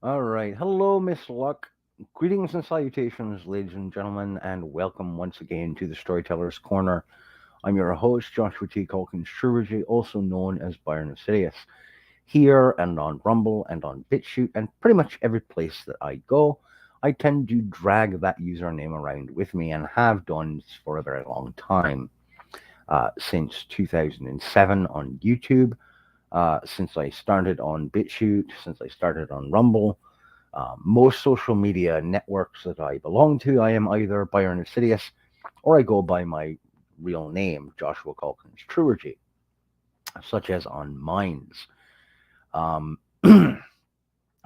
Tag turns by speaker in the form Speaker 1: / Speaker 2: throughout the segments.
Speaker 1: All right. Hello, Miss Luck. Greetings and salutations, ladies and gentlemen, and welcome once again to the Storyteller's Corner. I'm your host, Joshua T. Calkins Trubergy, also known as Byron Assidious. Here and on Rumble and on BitChute and pretty much every place that I go, I tend to drag that username around with me and have done for a very long time. Since 2007 on YouTube, since I started on BitChute, since I started on Rumble. Most social media networks that I belong to, I am either Byron Assidious or I go by my real name, Joshua Calkins Truergy, such as on Minds. Um, the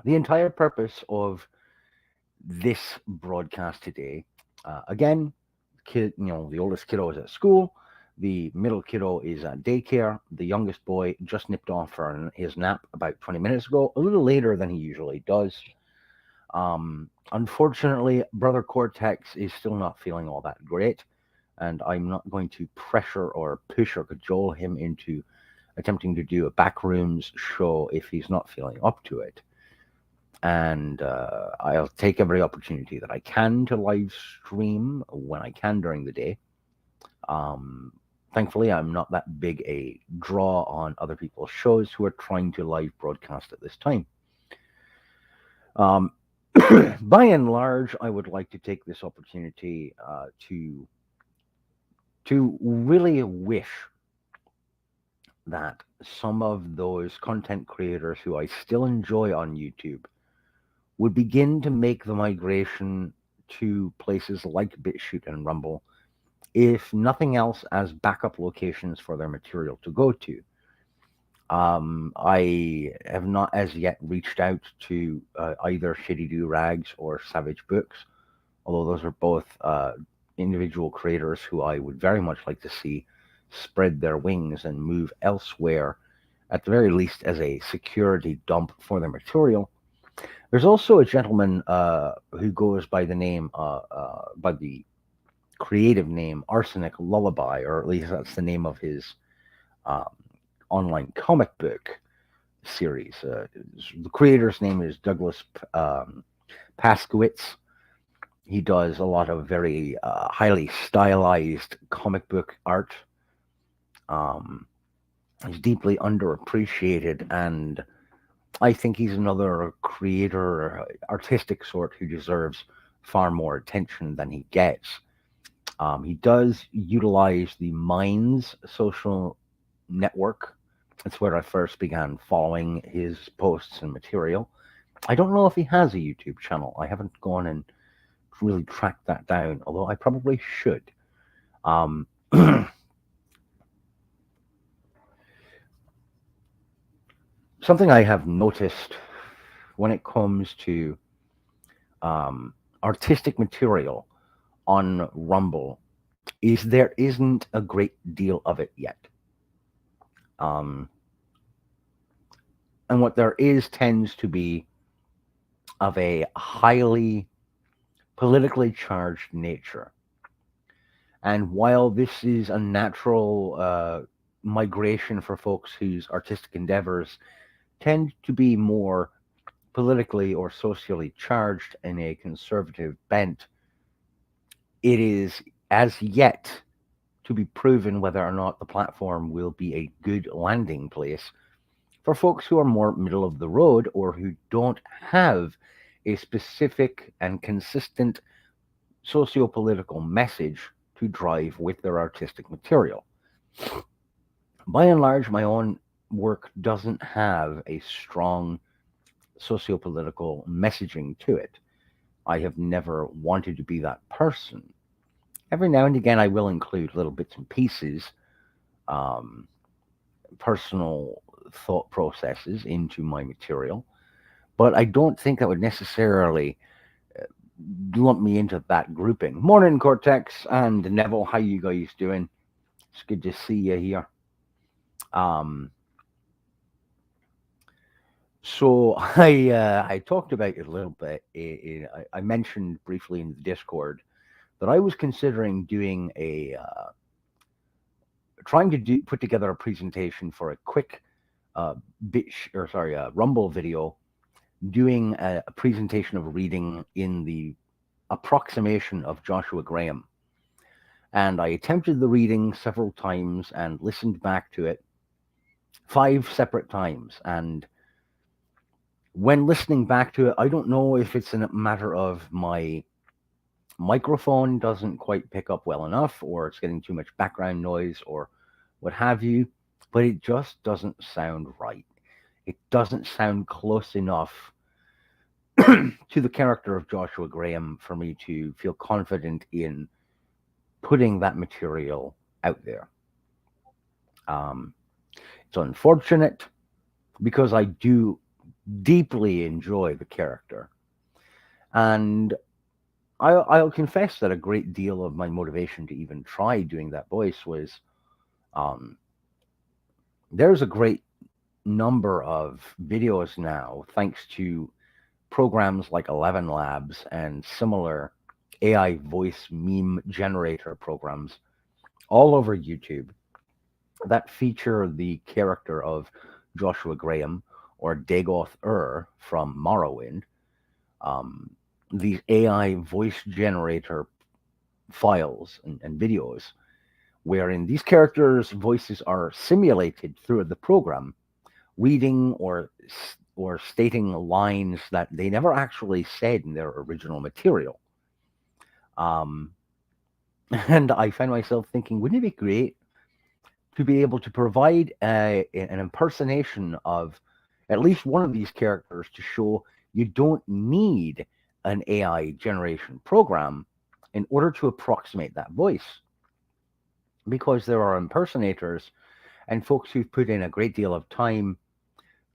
Speaker 1: entire purpose of this broadcast today, again, the oldest kiddo is at school, the middle kiddo is at daycare, the youngest boy just nipped off for his nap about 20 minutes ago, a little later than he usually does. Unfortunately, Brother Cortex is still not feeling all that great, and I'm not going to pressure or push or cajole him into attempting to do a backrooms show if he's not feeling up to it. And I'll take every opportunity that I can to live stream when I can during the day. Um, Thankfully, I'm not that big a draw on other people's shows who are trying to live broadcast at this time. Um, by and large, I would like to take this opportunity to really wish that some of those content creators who I still enjoy on YouTube would begin to make the migration to places like BitChute and Rumble, if nothing else, as backup locations for their material to go to. I have not as yet reached out to either Shitty Do Rags or Savage Books, although those are both individual creators who I would very much like to see spread their wings and move elsewhere, at the very least as a security dump for their material. There's also a gentleman who goes by the name, by the creative name Arsenic Lullaby, or at least that's the name of his um, online comic book series. The creator's name is Douglas Paskowitz. He does a lot of very highly stylized comic book art. Um, he's deeply underappreciated, and I think he's another creator, artistic sort who deserves far more attention than he gets. He does utilize the Minds social network. That's where I first began following his posts and material. I don't know if he has a YouTube channel. I haven't gone and really tracked that down, although I probably should. Um, Something I have noticed when it comes to um, artistic material on Rumble is there isn't a great deal of it yet. Um, and what there is tends to be of a highly politically charged nature. And while this is a natural migration for folks whose artistic endeavors tend to be more politically or socially charged in a conservative bent, it is as yet to be proven whether or not the platform will be a good landing place for folks who are more middle of the road or who don't have a specific and consistent socio-political message to drive with their artistic material. By and large, my own work doesn't have a strong socio-political messaging to it. I have never wanted to be that person. Every now and again, I will include little bits and pieces, um, personal thought processes into my material, but I don't think that would necessarily lump me into that grouping. Morning, Cortex and Neville. How you guys doing? It's good to see you here. Um, so I talked about it a little bit. I mentioned briefly in the Discord that I was considering doing a trying to put together a presentation for a quick Rumble video doing a presentation of reading in the approximation of Joshua Graham. And I attempted the reading several times and listened back to it 5 separate times. And when listening back to it, I don't know if it's a matter of my microphone doesn't quite pick up well enough, or it's getting too much background noise, or what have you, but it just doesn't sound right. It doesn't sound close enough to the character of Joshua Graham for me to feel confident in putting that material out there. Um, it's unfortunate because I do deeply enjoy the character. And I'll confess that a great deal of my motivation to even try doing that voice was um, there's a great number of videos now, thanks to programs like 11 Labs and similar AI voice meme generator programs all over YouTube that feature the character of Joshua Graham or Dagoth from Morrowind. Um, these AI voice generator files and videos, wherein these characters' voices are simulated through the program, reading or stating lines that they never actually said in their original material. Um, and I find myself thinking, wouldn't it be great to be able to provide an impersonation of at least one of these characters to show you don't need an AI generation program in order to approximate that voice? Because there are impersonators and folks who've put in a great deal of time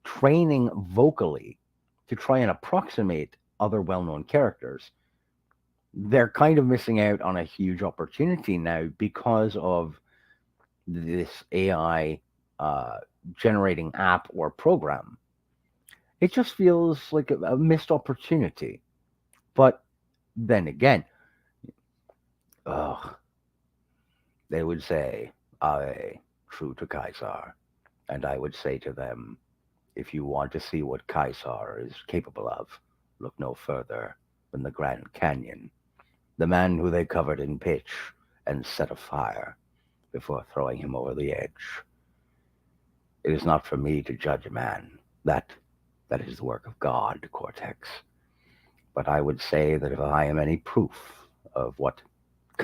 Speaker 1: training vocally to try and approximate other well known characters. They're kind of missing out on a huge opportunity now because of this AI generating app or program. It just feels like a missed opportunity. But then again, ugh, they would say, "I true to Caesar," and I would say to them, "If you want to see what Caesar is capable of, look no further than the Grand Canyon, the man who they covered in pitch and set afire before throwing him over the edge. It is not for me to judge a man. That is the work of God, Cortex. But I would say that if I am any proof of what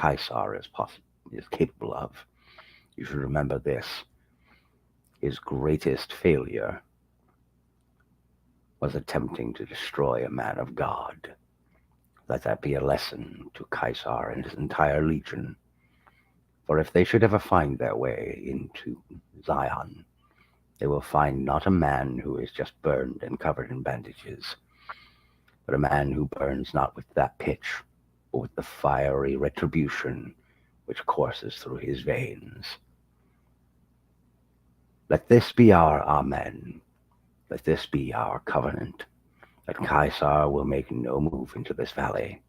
Speaker 1: Caesar is capable of, you should remember this. His greatest failure was attempting to destroy a man of God. Let that be a lesson to Caesar and his entire legion. For if they should ever find their way into Zion, they will find not a man who is just burned and covered in bandages, but a man who burns not with that pitch, but with the fiery retribution which courses through his veins. Let this be our amen. Let this be our covenant, that Caesar will make no move into this valley."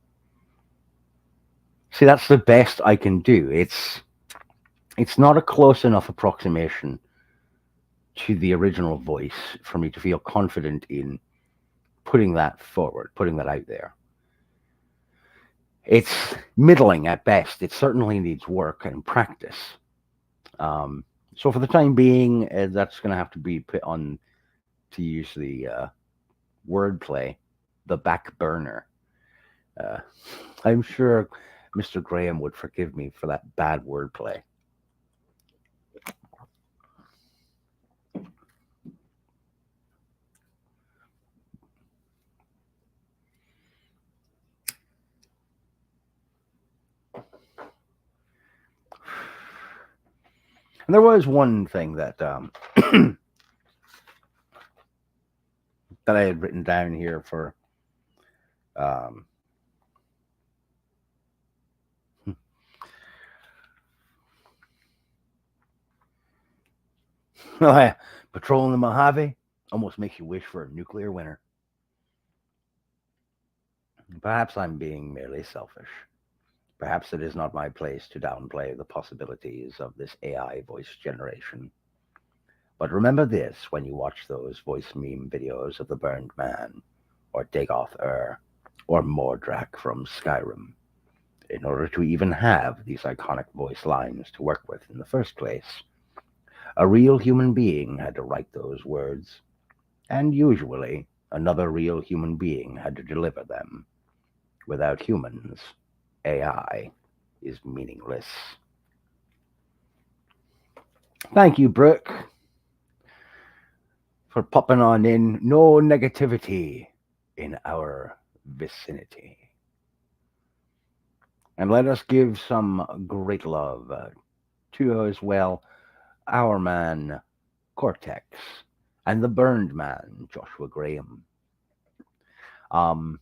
Speaker 1: See, that's the best I can do. It's not a close enough approximation to the original voice for me to feel confident in putting that forward, putting that out there. It's middling at best. It certainly needs work and practice. So for the time being, that's going to have to be put on, to use the wordplay, the back burner. Uh, I'm sure Mr. Graham would forgive me for that bad wordplay. And there was one thing that that I had written down here for um, patrolling the Mojave almost makes you wish for a nuclear winter. Perhaps I'm being merely selfish. Perhaps it is not my place to downplay the possibilities of this AI voice generation. But remember this when you watch those voice meme videos of the burned man. or Dagoth or Mordrak from Skyrim in order to even have these iconic voice lines to work with in the first place. A real human being had to write those words, and usually another real human being had to deliver them. Without humans, AI is meaningless. Thank you, Brooke, for popping on in. No negativity in our vicinity. And let us give some great love to as well our man Cortex and the burned man Joshua Graham. Um,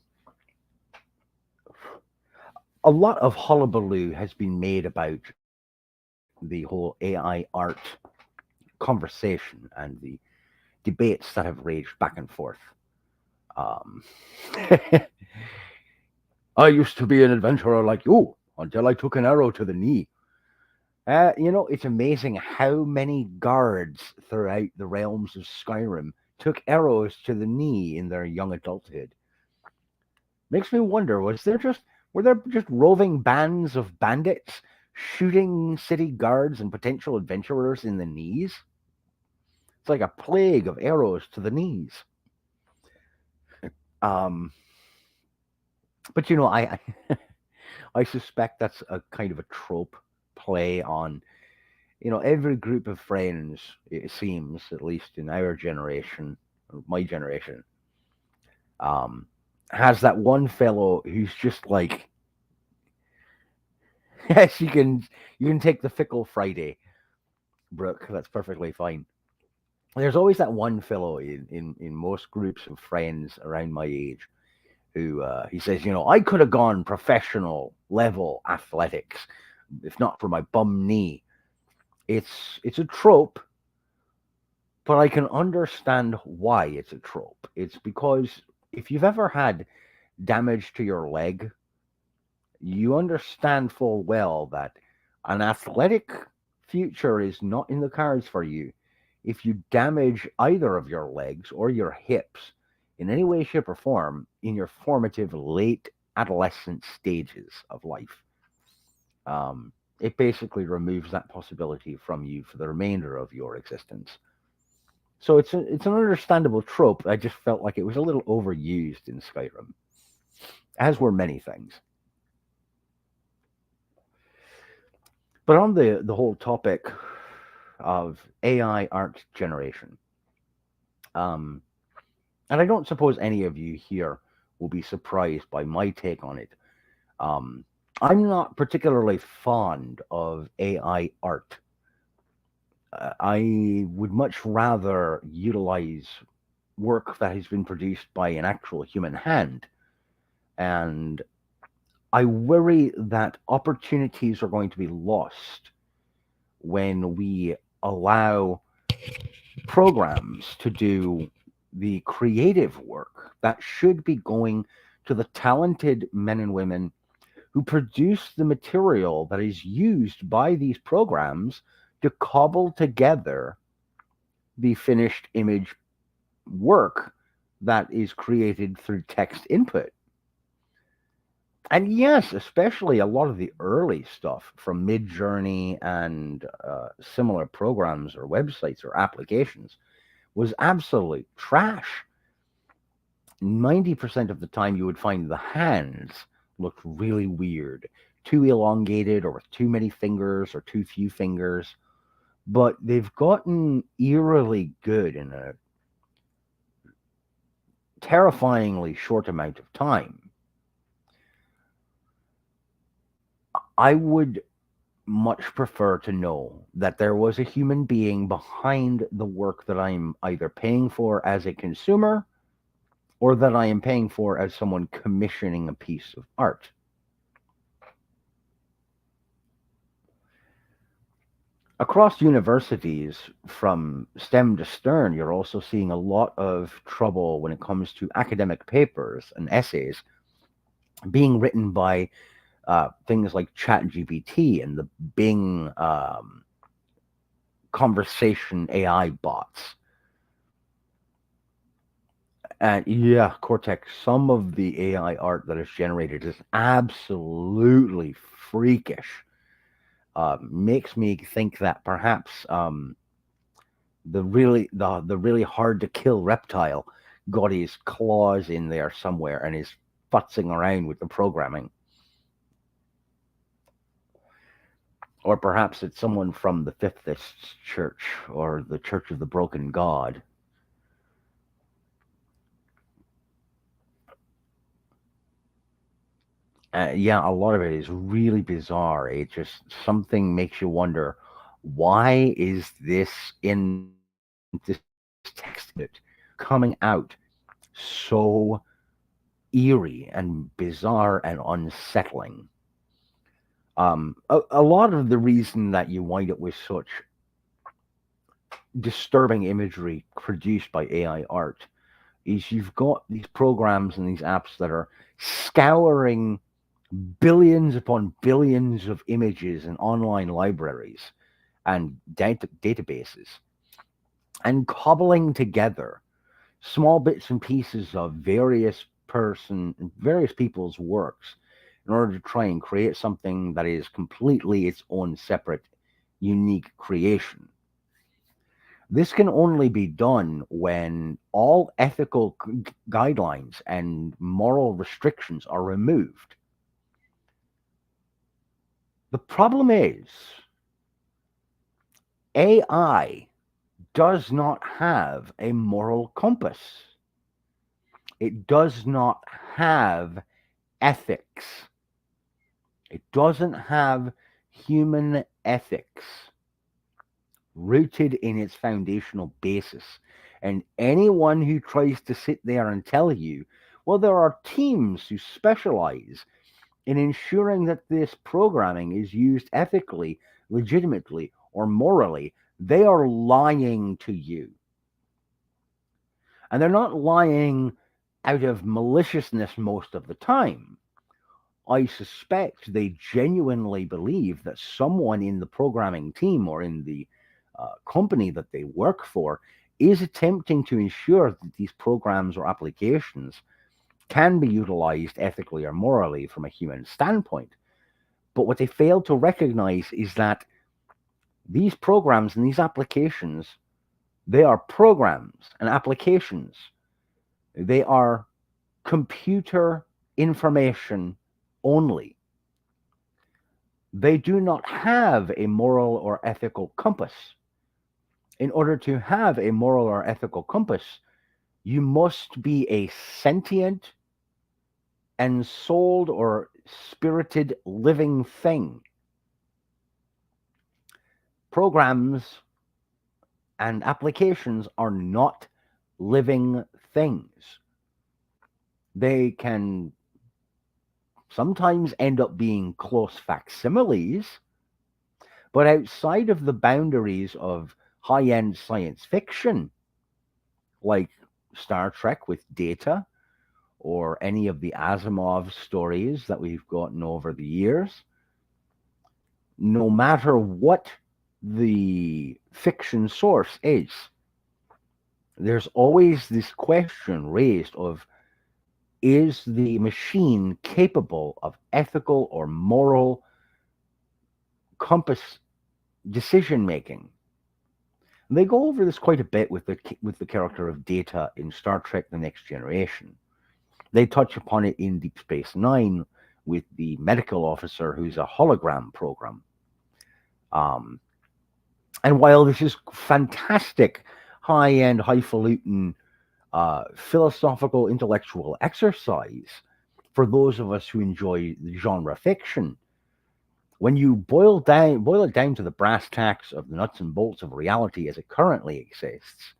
Speaker 1: a lot of hullabaloo has been made about the whole AI art conversation and the debates that have raged back and forth. Um, I used to be an adventurer like you until I took an arrow to the knee. It's amazing how many guards throughout the realms of Skyrim took arrows to the knee in their young adulthood. Makes me wonder, were there just roving bands of bandits shooting city guards and potential adventurers in the knees? It's like a plague of arrows to the knees. Um, but I suspect that's a kind of a trope play on every group of friends. It seems, at least in our generation, or my generation, um, has that one fellow who's just like, yes, you can take the Fickle Friday, Brooke. That's perfectly fine. There's always that one fellow in most groups of friends around my age who he says, I could have gone professional level athletics if not for my bum knee. It's a trope, but I can understand why it's a trope. It's because if you've ever had damage to your leg, you understand full well that an athletic future is not in the cards for you if you damage either of your legs or your hips in any way, shape, or form in your formative late adolescent stages of life. It basically removes that possibility from you for the remainder of your existence. So it's an understandable trope. I just felt like it was a little overused in Skyrim, as were many things. But on the whole topic of AI art generation, um, and I don't suppose any of you here will be surprised by my take on it. Um, I'm not particularly fond of AI art. I would much rather utilize work that has been produced by an actual human hand. And I worry that opportunities are going to be lost when we allow programs to do the creative work that should be going to the talented men and women who produce the material that is used by these programs to cobble together the finished image work that is created through text input. And yes, especially a lot of the early stuff from Midjourney and similar programs or websites or applications was absolute trash. 90% of the time, you would find the hands looked really weird, too elongated, or with too many fingers or too few fingers. But they've gotten eerily good in a terrifyingly short amount of time. I would much prefer to know that there was a human being behind the work that I'm either paying for as a consumer or that I am paying for as someone commissioning a piece of art. Across universities, from STEM to STERN, you're also seeing a lot of trouble when it comes to academic papers and essays being written by things like ChatGPT and the Bing conversation AI bots. And yeah, Cortex, some of the AI art that is generated is absolutely freakish. Makes me think that perhaps the really hard to kill reptile got his claws in there somewhere and is futzing around with the programming. Or perhaps it's someone from the Fifthist Church or the Church of the Broken God. Yeah, a lot of it is really bizarre. It just something makes you wonder, why is this in this text coming out so eerie and bizarre and unsettling? A lot of the reason that you wind up with such disturbing imagery produced by AI art is you've got these programs and these apps that are scouring billions upon billions of images in online libraries and databases and cobbling together small bits and pieces of various people's works in order to try and create something that is completely its own separate unique creation. This can only be done when all ethical guidelines and moral restrictions are removed. The problem is AI does not have a moral compass. It does not have ethics. It doesn't have human ethics rooted in its foundational basis. And anyone who tries to sit there and tell you, well, there are teams who specialize in ensuring that this programming is used ethically, legitimately, or morally, they are lying to you. And they're not lying out of maliciousness most of the time. I suspect they genuinely believe that someone in the programming team or in the company that they work for is attempting to ensure that these programs or applications can be utilized ethically or morally from a human standpoint. But what they fail to recognize is that these programs and these applications, they are programs and applications. They are computer information only. They do not have a moral or ethical compass. In order to have a moral or ethical compass, you must be a sentient, ensouled, or spirited living thing. Programs and applications are not living things. They can sometimes end up being close facsimiles, but outside of the boundaries of high end science fiction, like Star Trek with Data or any of the Asimov stories that we've gotten over the years, no matter what the fiction source is, there's always this question raised of, is the machine capable of ethical or moral compass decision making? They go over this quite a bit with the character of Data in Star Trek: The Next Generation. They touch upon it in Deep Space Nine with the medical officer who's a hologram program. Um, and while this is fantastic, high end, highfalutin, philosophical, intellectual exercise for those of us who enjoy genre fiction, when you boil it down to the brass tacks of the nuts and bolts of reality as it currently exists,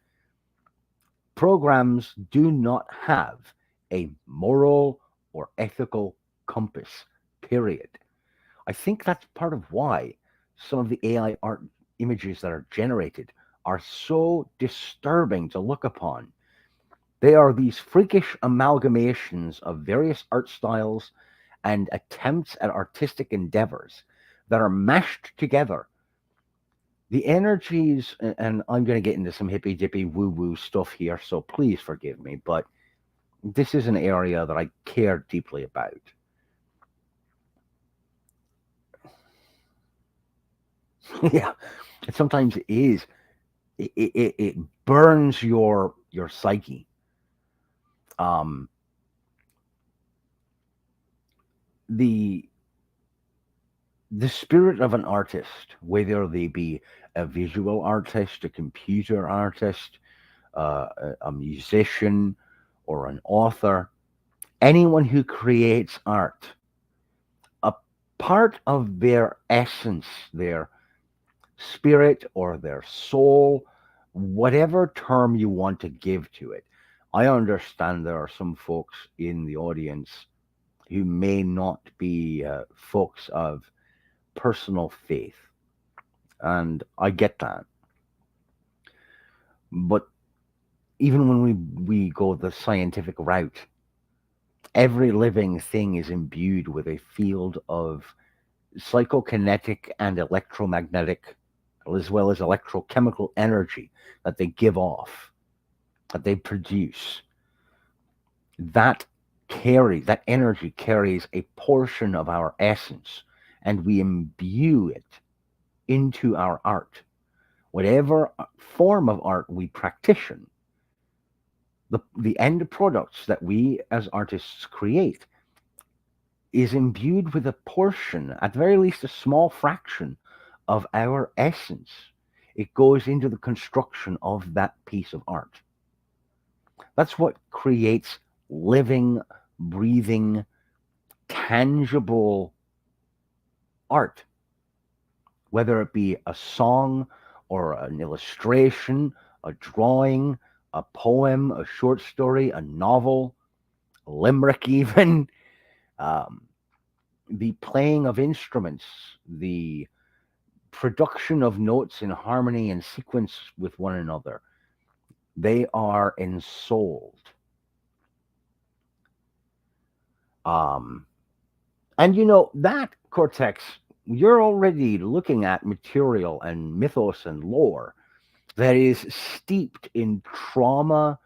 Speaker 1: programs do not have a moral or ethical compass, period. I think that's part of why some of the AI art images that are generated are so disturbing to look upon. They are these freakish amalgamations of various art styles and attempts at artistic endeavors that are mashed together. The energies, and I'm going to get into some hippy dippy woo woo stuff here, so please forgive me, but this is an area that I care deeply about. Yeah, it sometimes is. It burns your psyche. Um, the the spirit of an artist, whether they be a visual artist, a computer artist, a musician, or an author, anyone who creates art, a part of their essence, their spirit or their soul, whatever term you want to give to it. I understand there are some folks in the audience who may not be folks of personal faith, and I get that. But even when we go the scientific route, every living thing is imbued with a field of psychokinetic and electromagnetic, as well as electrochemical energy that they give off, that they produce. That that energy carries a portion of our essence, and we imbue it into our art. Whatever form of art we practice, the end products that we as artists create is imbued with a portion, at the very least a small fraction, of our essence. It goes into the construction of that piece of art. That's what creates living, breathing, tangible art, whether it be a song or an illustration, a drawing, a poem, a short story, a novel, a limerick, even. Um, the playing of instruments, the production of notes in harmony and sequence with one another. They are ensouled. Um, and that cortex, you're already looking at material and mythos and lore that is steeped in trauma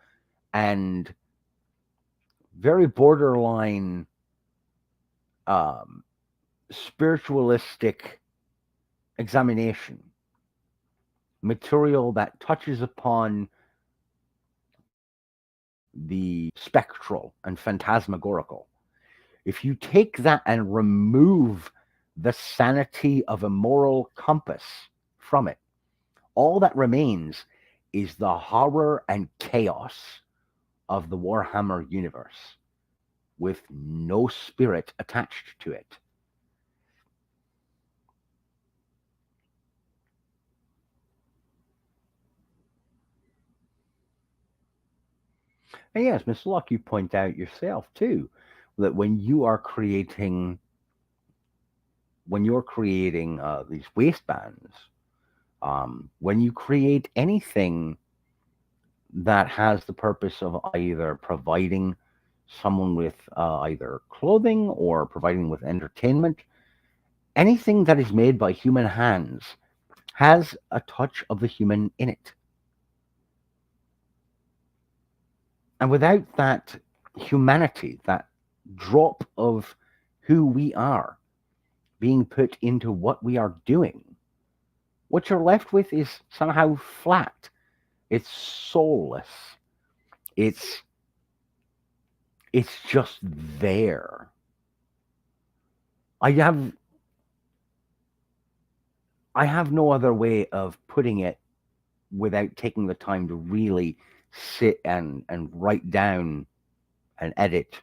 Speaker 1: and very borderline um, spiritualistic examination. Material that touches upon the spectral and phantasmagorical. If you take that and remove the sanity of a moral compass from it, all that remains is the horror and chaos of the Warhammer universe with no spirit attached to it. And yes, Miss Locke, you point out yourself too that when you're creating these waistbands, when you create anything that has the purpose of either providing someone with either clothing or providing with entertainment, anything that is made by human hands has a touch of the human in it. And without that humanity, that drop of who we are being put into what we are doing, what you're left with is somehow flat. It's soulless. It's it's just there. I have I have no other way of putting it without taking the time to really sit and write down and edit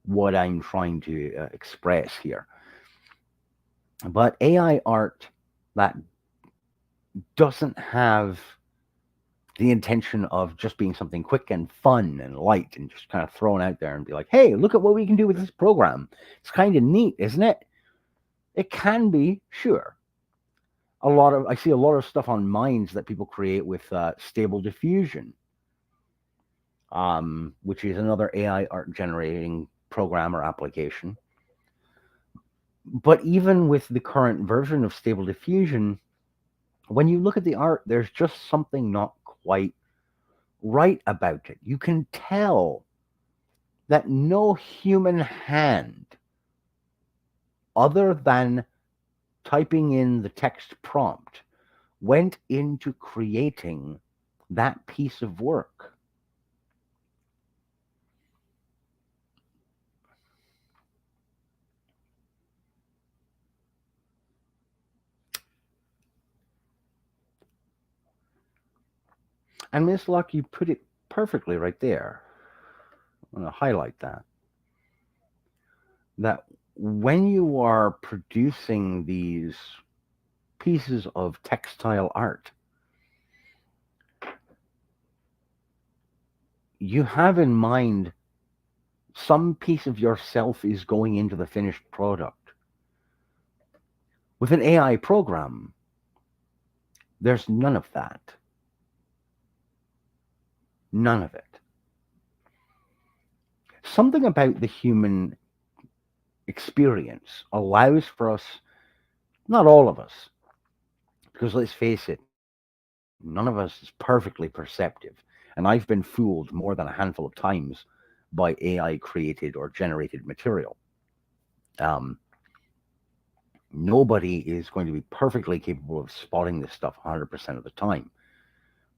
Speaker 1: what I'm trying to express here. But AI art that doesn't have the intention of just being something quick and fun and light and just kind of thrown out there and be like, hey, look at what we can do with this program. It's kind of neat, isn't it? It can be, sure. I see a lot of stuff on Minds that people create with Stable Diffusion, which is another AI art generating program or application. But even with the current version of Stable Diffusion, when you look at the art, there's just something not quite right about it. You can tell that no human hand, other than typing in the text prompt, went into creating that piece of work. And Miss Luck, you put it perfectly right there. I'm going to highlight that. That when you are producing these pieces of textile art, you have in mind some piece of yourself is going into the finished product. With an AI program, there's none of that. None of it. Something about the human experience allows for us, not all of us, because let's face it, none of us is perfectly perceptive. And I've been fooled more than a handful of times by AI created or generated material. Um, Nobody is going to be perfectly capable of spotting this stuff 100% of the time.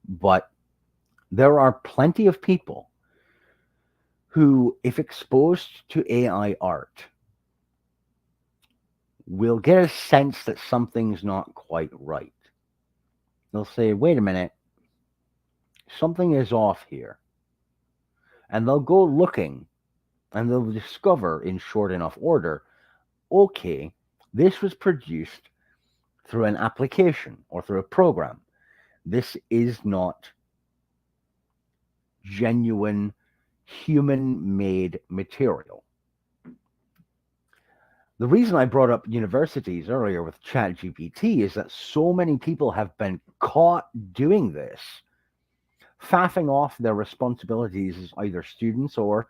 Speaker 1: But there are plenty of people who, if exposed to AI art, will get a sense that something's not quite right. They'll say, wait a minute, something is off here. And they'll go looking and they'll discover in short enough order, okay, this was produced through an application or through a program. This is not genuine human made material. The reason I brought up universities earlier with ChatGPT is that so many people have been caught doing this, faffing off their responsibilities as either students or,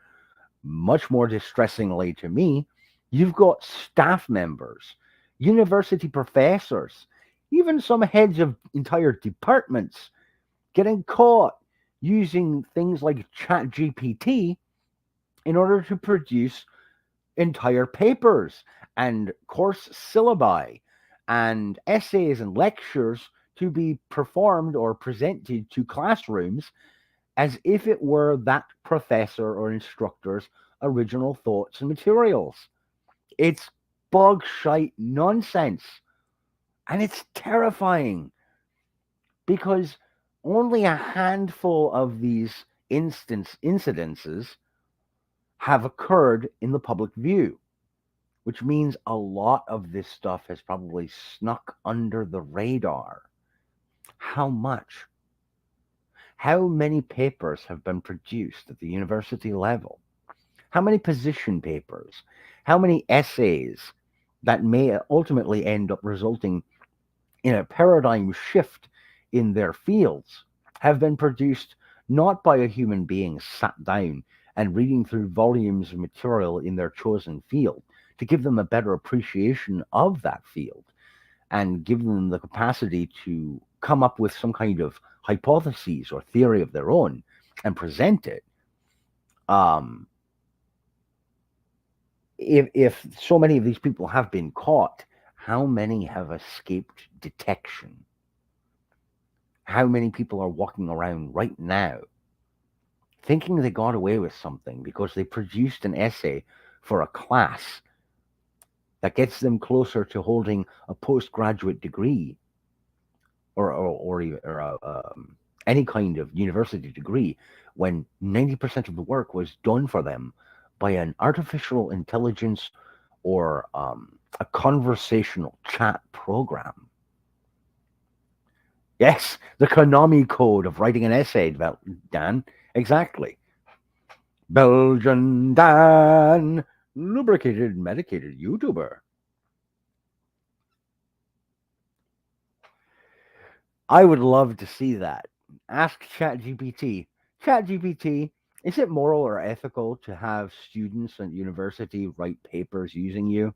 Speaker 1: much more distressingly to me, you've got staff members, university professors, even some heads of entire departments getting caught using things like ChatGPT in order to produce entire papers and course syllabi and essays and lectures to be performed or presented to classrooms as if it were that professor or instructor's original thoughts and materials. It's bug shite nonsense. And it's terrifying because only a handful of these incidences have occurred in the public view, which means a lot of this stuff has probably snuck under the radar. How much? How many papers have been produced at the university level? How many position papers? How many essays that may ultimately end up resulting in a paradigm shift in their fields have been produced not by a human being sat down and reading through volumes of material in their chosen field to give them a better appreciation of that field and give them the capacity to come up with some kind of hypotheses or theory of their own and present it. Um, if so many of these people have been caught, how many have escaped detection? How many people are walking around right now thinking they got away with something because they produced an essay for a class that gets them closer to holding a postgraduate degree or any kind of university degree when 90% of the work was done for them by an artificial intelligence or a conversational chat program. Yes, the Konami code of writing an essay, Dan. Exactly. Belgian Dan, lubricated, medicated YouTuber. I would love to see that. Ask ChatGPT. ChatGPT, is it moral or ethical to have students at university write papers using you?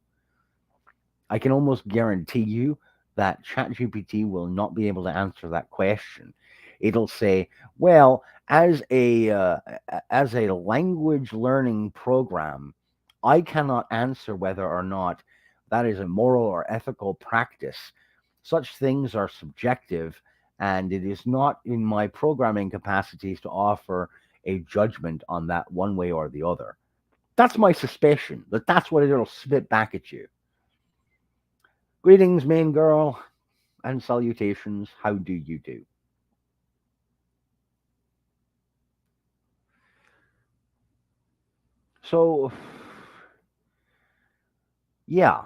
Speaker 1: I can almost guarantee you that ChatGPT will not be able to answer that question. It'll say, well, as a language learning program, I cannot answer whether or not that is a moral or ethical practice. Such things are subjective, and it is not in my programming capacities to offer a judgment on that one way or the other. That's my suspicion, that that's what it'll spit back at you. Greetings, main girl, and salutations. How do you do? So, yeah,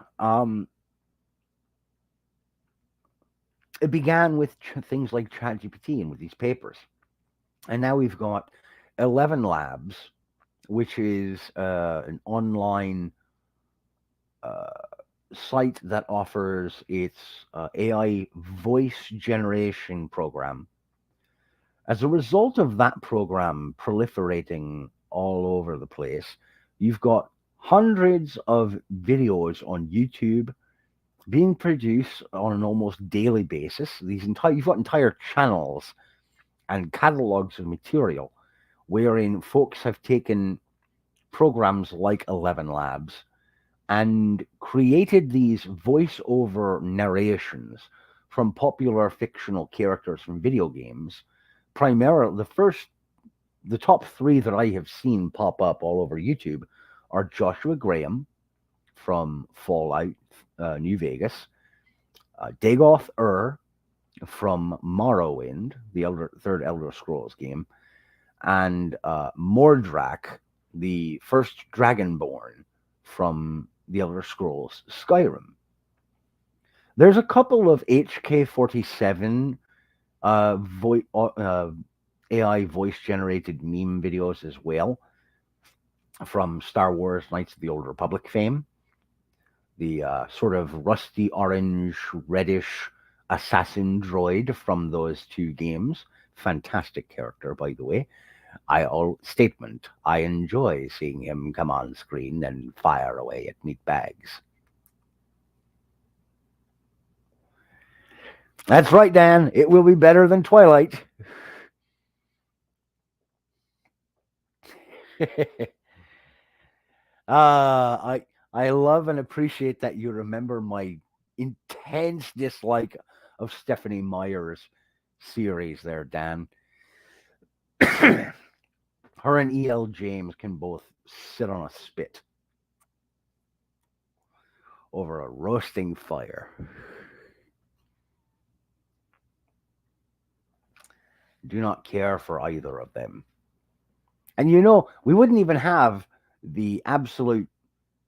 Speaker 1: it began with things like ChatGPT and with these papers. And now we've got 11 Labs, which is an online uh, site that offers its AI voice generation program. As a result of that program proliferating all over the place, you've got hundreds of videos on YouTube being produced on an almost daily basis. You've got entire channels and catalogs of material wherein folks have taken programs like 11 Labs and created these voiceover narrations from popular fictional characters from video games. Primarily, the top three that I have seen pop up all over YouTube are Joshua Graham from Fallout New Vegas, Dagoth from Morrowind, the third Elder Scrolls game, and Mordrak, the first Dragonborn from the Elder Scrolls Skyrim. There's a couple of HK47 AI voice generated meme videos as well from Star Wars Knights of the Old Republic fame. The sort of rusty orange, reddish assassin droid from those two games. Fantastic character, by the way. Statement. I enjoy seeing him come on screen and fire away at meat bags. That's right, Dan. It will be better than Twilight. I love and appreciate that you remember my intense dislike of Stephanie Meyer's series there, Dan. Her and E.L. James can both sit on a spit over a roasting fire. Do not care for either of them. And we wouldn't even have the absolute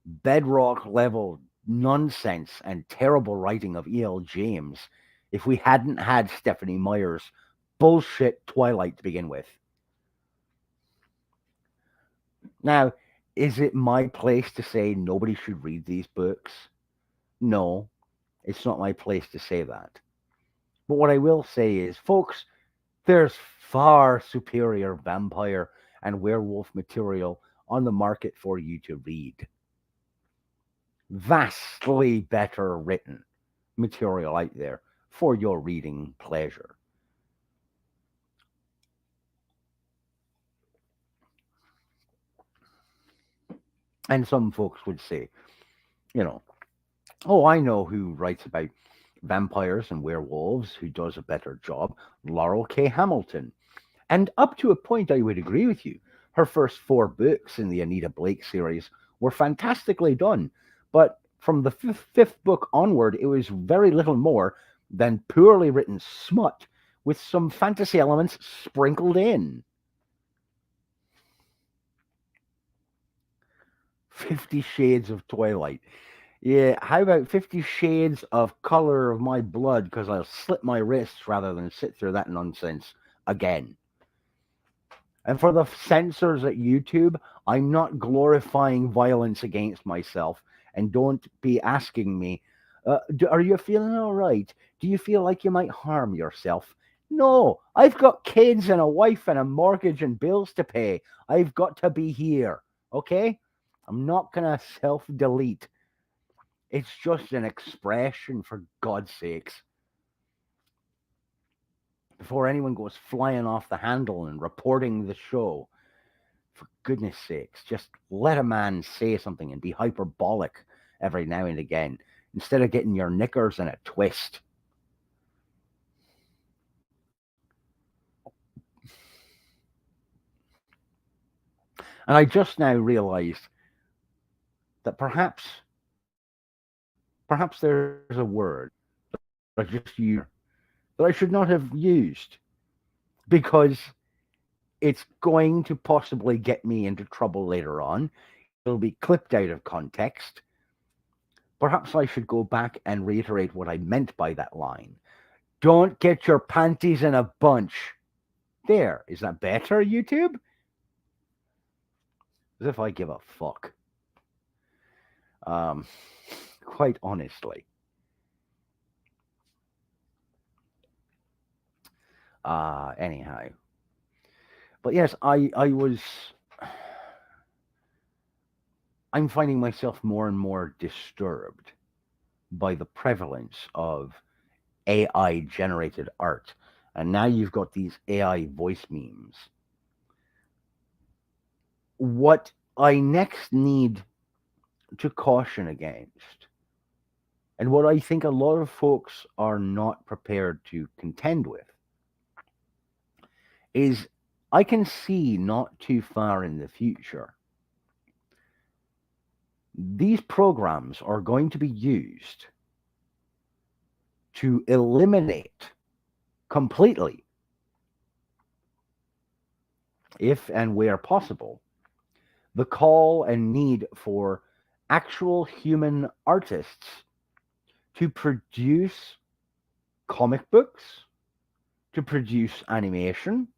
Speaker 1: bedrock level nonsense and terrible writing of E.L. James if we hadn't had Stephanie Meyer's bullshit Twilight to begin with. Now, is it my place to say nobody should read these books? No, it's not my place to say that. But what I will say is, folks, there's far superior vampire and werewolf material on the market for you to read. Vastly better written material out there for your reading pleasure. And some folks would say, you know, oh, I know who writes about vampires and werewolves, who does a better job, Laurel K. Hamilton. And up to a point, I would agree with you. Her first four books in the Anita Blake series were fantastically done. But from the fifth book onward, it was very little more than poorly written smut with some fantasy elements sprinkled in. 50 Shades of Twilight. Yeah, how about 50 Shades of Color of My Blood? Because I'll slit my wrists rather than sit through that nonsense again. And for the censors at YouTube, I'm not glorifying violence against myself. And don't be asking me, are you feeling all right? Do you feel like you might harm yourself? No, I've got kids and a wife and a mortgage and bills to pay. I've got to be here. Okay? I'm not going to self delete. It's just an expression, for God's sakes. before anyone goes flying off the handle and reporting the show. For goodness sakes, just let a man say something and be hyperbolic every now and again instead of getting your knickers in a twist. And I just now realized that perhaps there's a word that I just used that I should not have used because it's going to possibly get me into trouble later on. It'll be clipped out of context. Perhaps I should go back and reiterate what I meant by that line. Don't get your panties in a bunch. There. Is that better, YouTube? As if I give a fuck. Um, quite honestly. Anyhow. But yes, I'm finding myself more and more disturbed by the prevalence of AI generated art. And now you've got these AI voice memes. What I next need to caution against, and what I think a lot of folks are not prepared to contend with, is I can see not too far in the future, these programs are going to be used to eliminate completely, if and where possible, the call and need for actual human artists to produce comic books, to produce animation,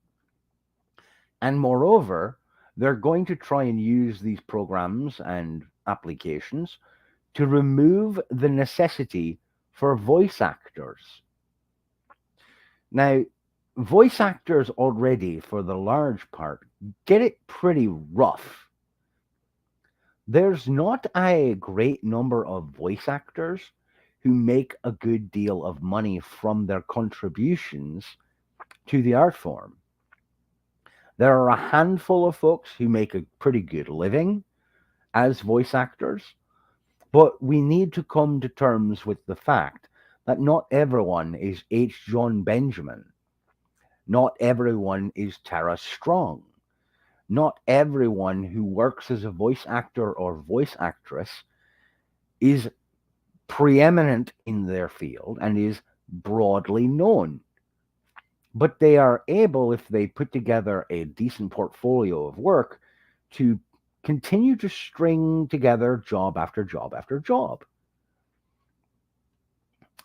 Speaker 1: and moreover, they're going to try and use these programs and applications to remove the necessity for voice actors. Now, voice actors already, for the large part, get it pretty rough. There's not a great number of voice actors who make a good deal of money from their contributions to the art form. There are a handful of folks who make a pretty good living as voice actors, but we need to come to terms with the fact that not everyone is H. John Benjamin. Not everyone is Tara Strong. Not everyone who works as a voice actor or voice actress is preeminent in their field and is broadly known. But they are able, if they put together a decent portfolio of work, to continue to string together job after job after job.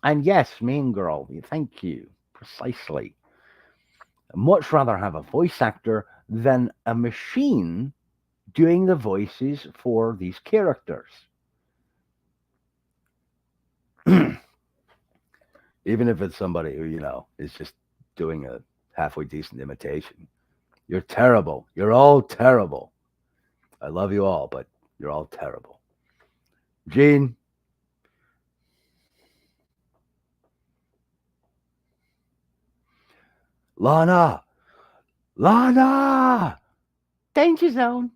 Speaker 1: And yes, main girl, thank you. Precisely. I'd much rather have a voice actor than a machine doing the voices for these characters. Even if it's somebody who, is just doing a halfway decent imitation. You're terrible. You're all terrible. I love you all, but you're all terrible. Gene, Lana, Lana, danger zone.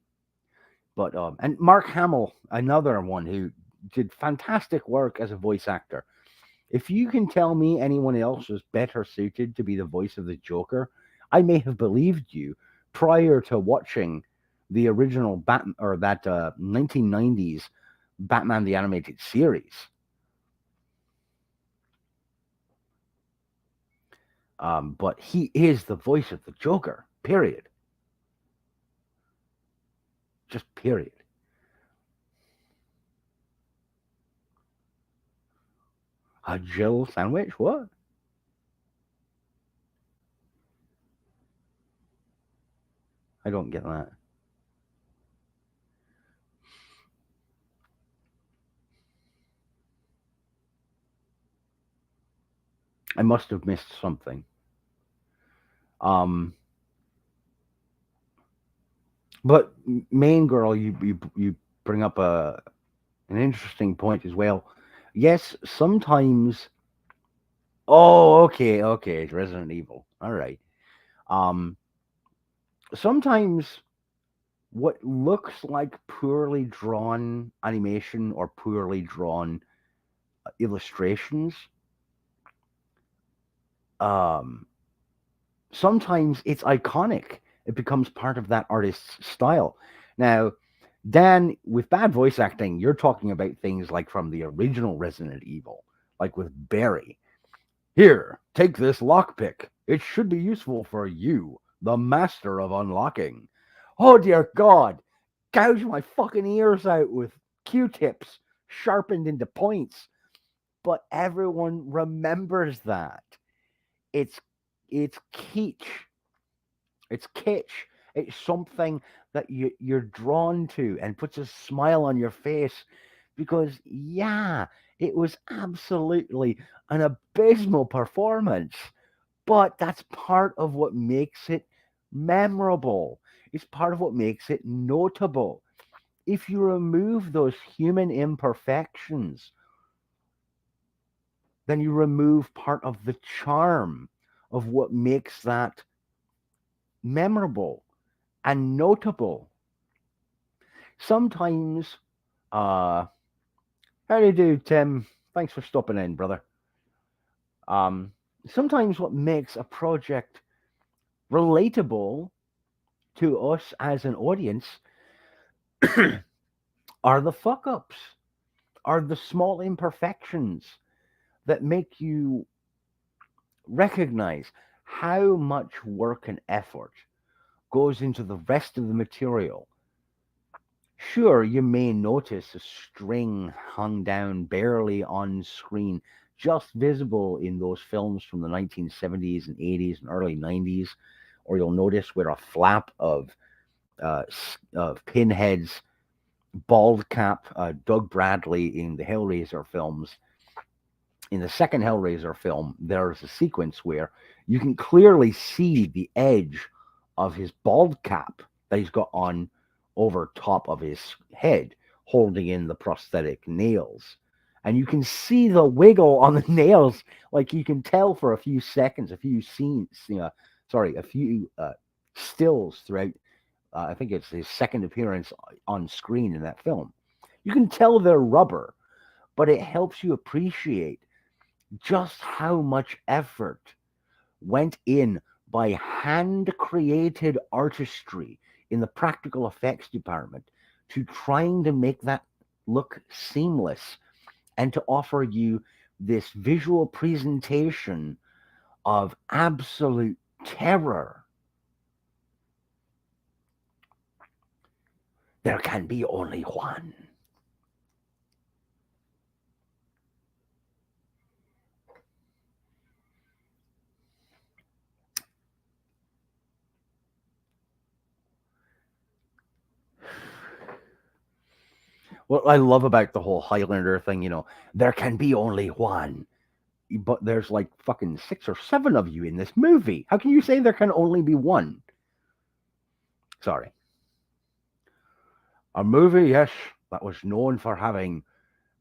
Speaker 1: But and Mark Hamill, another one who did fantastic work as a voice actor. If you can tell me anyone else was better suited to be the voice of the Joker, I may have believed you prior to watching the original Batman or that 1990s Batman the Animated Series. But he is the voice of the Joker, period. Just period. A Jill sandwich? What? I don't get that. I must have missed something. Um, but main girl, you bring up an interesting point as well. Yes, sometimes. Oh, okay, okay. Resident Evil. All right. Um, Sometimes what looks like poorly drawn animation or poorly drawn illustrations, um, sometimes it's iconic. It becomes part of that artist's style. Now, Dan, with bad voice acting, you're talking about things like from the original Resident Evil, like with Barry. Here, take this lockpick. It should be useful for you, the master of unlocking. Oh dear God! Gouge my fucking ears out with Q-tips sharpened into points. But everyone remembers that. It's it's kitsch. It's kitsch. It's something that you're drawn to and puts a smile on your face because, yeah, it was absolutely an abysmal performance, but that's part of what makes it memorable. It's part of what makes it notable. If you remove those human imperfections, then you remove part of the charm of what makes that memorable and notable. Sometimes, uh, how do you do, Tim? Thanks for stopping in, brother. Um, Sometimes what makes a project relatable to us as an audience are the fuck ups, are the small imperfections that make you recognize how much work and effort goes into the rest of the material. Sure, you may notice a string hung down barely on screen, just visible in those films from the 1970s and 80s and early 90s, or you'll notice where a flap of Pinhead's bald cap, Doug Bradley in the Hellraiser films. In the second Hellraiser film, there's a sequence where you can clearly see the edge of his bald cap that he's got on over top of his head, holding in the prosthetic nails. And you can see the wiggle on the nails, like you can tell for a few seconds, a few scenes, a few stills throughout. I think it's his second appearance on screen in that film. You can tell they're rubber, but it helps you appreciate just how much effort went in by hand created artistry in the practical effects department to trying to make that look seamless and to offer you this visual presentation of absolute terror. There can be only one. What I love about the whole Highlander thing, there can be only one, but there's like fucking six or seven of you in this movie. How can you say there can only be one? Sorry. A movie, yes, that was known for having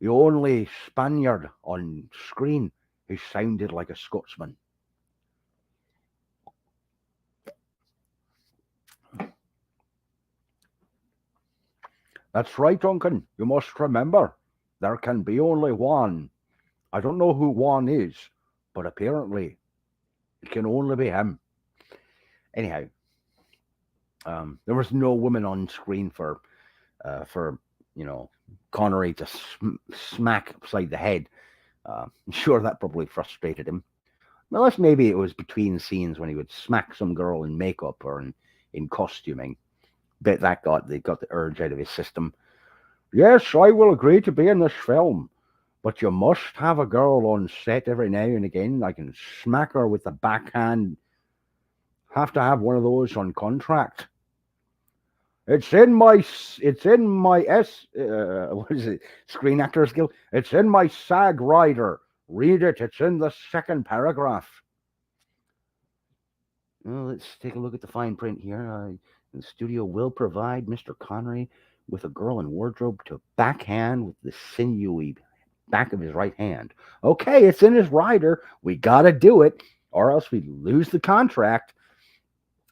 Speaker 1: the only Spaniard on screen who sounded like a Scotsman. That's right, Duncan. You must remember, there can be only one. I don't know who one is, but apparently it can only be him. Anyhow, there was no woman on screen for you know Connery to smack upside the head. I'm sure that probably frustrated him. Unless maybe it was between scenes when he would smack some girl in makeup or in costuming. Bet that got the urge out of his system. Yes, I will agree to be in this film, but you must have a girl on set every now and again. I can smack her with the backhand. Have to have one of those on contract. It's in my what is it? Screen Actors Guild. It's in my SAG rider. Read it. It's in the second paragraph. Well, let's take a look at the fine print here. The studio will provide Mr. Connery with a girl in wardrobe to backhand with the sinewy back of his right hand. Okay, it's in his rider. We gotta do it. or else we lose the contract.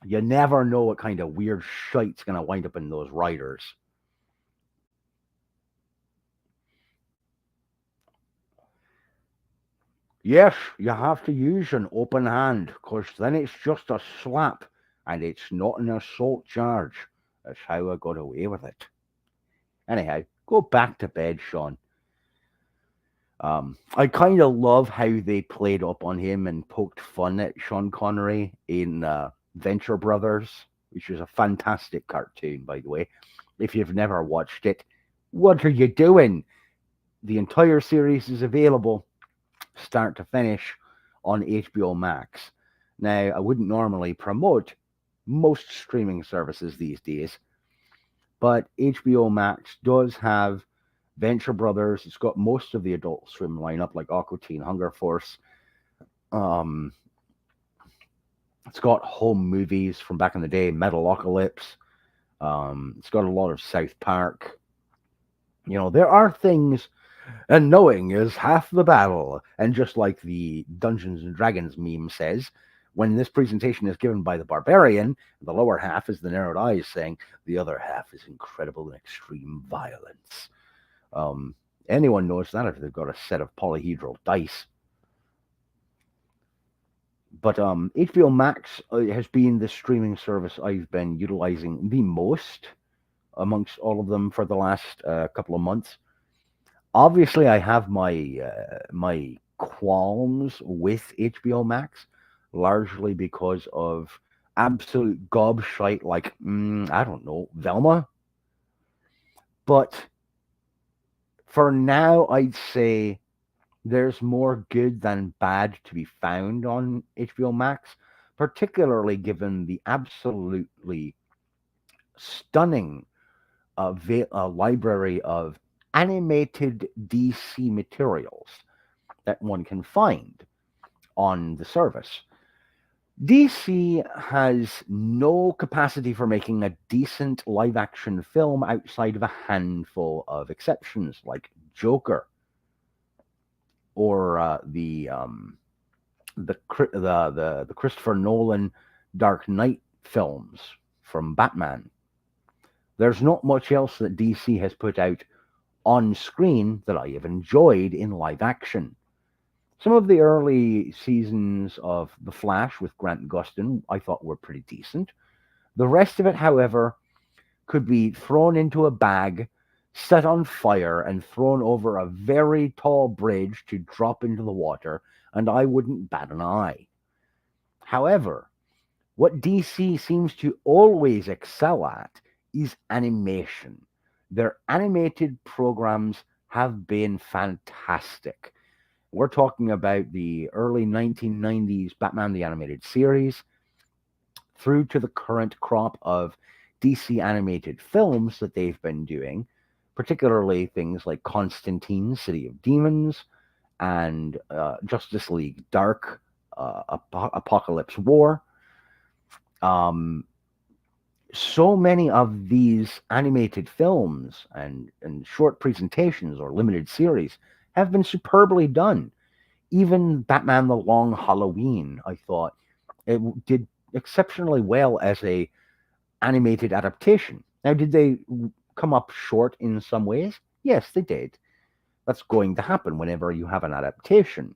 Speaker 1: You never know what kind of weird shite's going to wind up in those writers. Yes, you have to use an open hand, 'cause then it's just a slap, and it's not an assault charge. That's how I got away with it. Anyhow, go back to bed, Sean. I kind of love how they played up on him and poked fun at Sean Connery in Venture Brothers, which is a fantastic cartoon, by the way. If you've never watched it, what are you doing? The entire series is available, start to finish, on HBO Max. Now, I wouldn't normally promote most streaming services these days, but HBO Max does have Venture Brothers. It's got most of the Adult Swim lineup, like Aqua Teen Hunger Force. Um, it's got home movies from back in the day, Metalocalypse. It's got a lot of South Park. You know, there are things, and knowing is half the battle. And just like the Dungeons and Dragons meme says, when this presentation is given by the barbarian, the lower half is the narrowed eyes saying, the other half is incredible and extreme violence. Anyone knows that if they've got a set of polyhedral dice. But HBO Max has been the streaming service I've been utilizing the most amongst all of them for the last couple of months. Obviously, I have my qualms with HBO Max, largely because of absolute gobshite like I don't know, Velma. But for now, I'd say there's more good than bad to be found on HBO Max, particularly given the absolutely stunning library of animated DC materials that one can find on the service. DC has no capacity for making a decent live action film outside of a handful of exceptions, like Joker or the Christopher Nolan Dark Knight films from Batman. There's not much else that DC has put out on screen that I have enjoyed in live action. Some of the early seasons of The Flash with Grant Gustin I thought were pretty decent. The rest of it, however, could be thrown into a bag, set on fire, and thrown over a very tall bridge to drop into the water, and I wouldn't bat an eye. However, what DC seems to always excel at is animation. Their animated programs have been fantastic. We're talking about the early 1990s Batman the Animated Series through to the current crop of DC animated films that they've been doing, particularly things like Constantine, City of Demons, and Justice League Dark, Apocalypse War. So many of these animated films and short presentations or limited series have been superbly done. Even Batman the Long Halloween, I thought, it did exceptionally well as a animated adaptation. Now, did they come up short in some ways? Yes, they did. That's going to happen whenever you have an adaptation.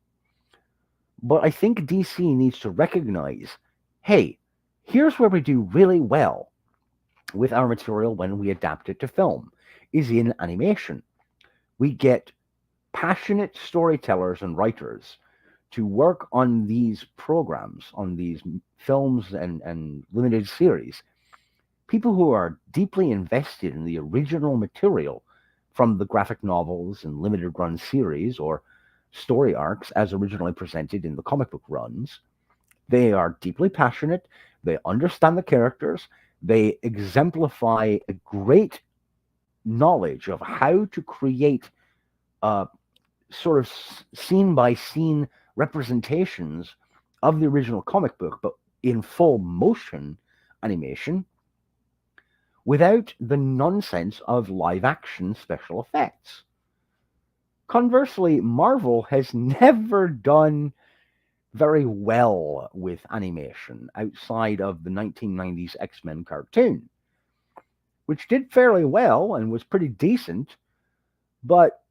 Speaker 1: But I think DC needs to recognize, hey, here's where we do really well with our material when we adapt it to film, is in animation. We get passionate storytellers and writers to work on these programs, on these films and limited series. People who are deeply invested in the original material from the graphic novels and limited run series or story arcs as originally presented in the comic book runs. They are deeply passionate, they understand the characters, they exemplify a great knowledge of how to create sort of scene by scene representations of the original comic book, but in full motion animation without the nonsense of live action special effects. Conversely, Marvel has never done very well with animation outside of the 1990s X-Men cartoon, which did fairly well and was pretty decent, but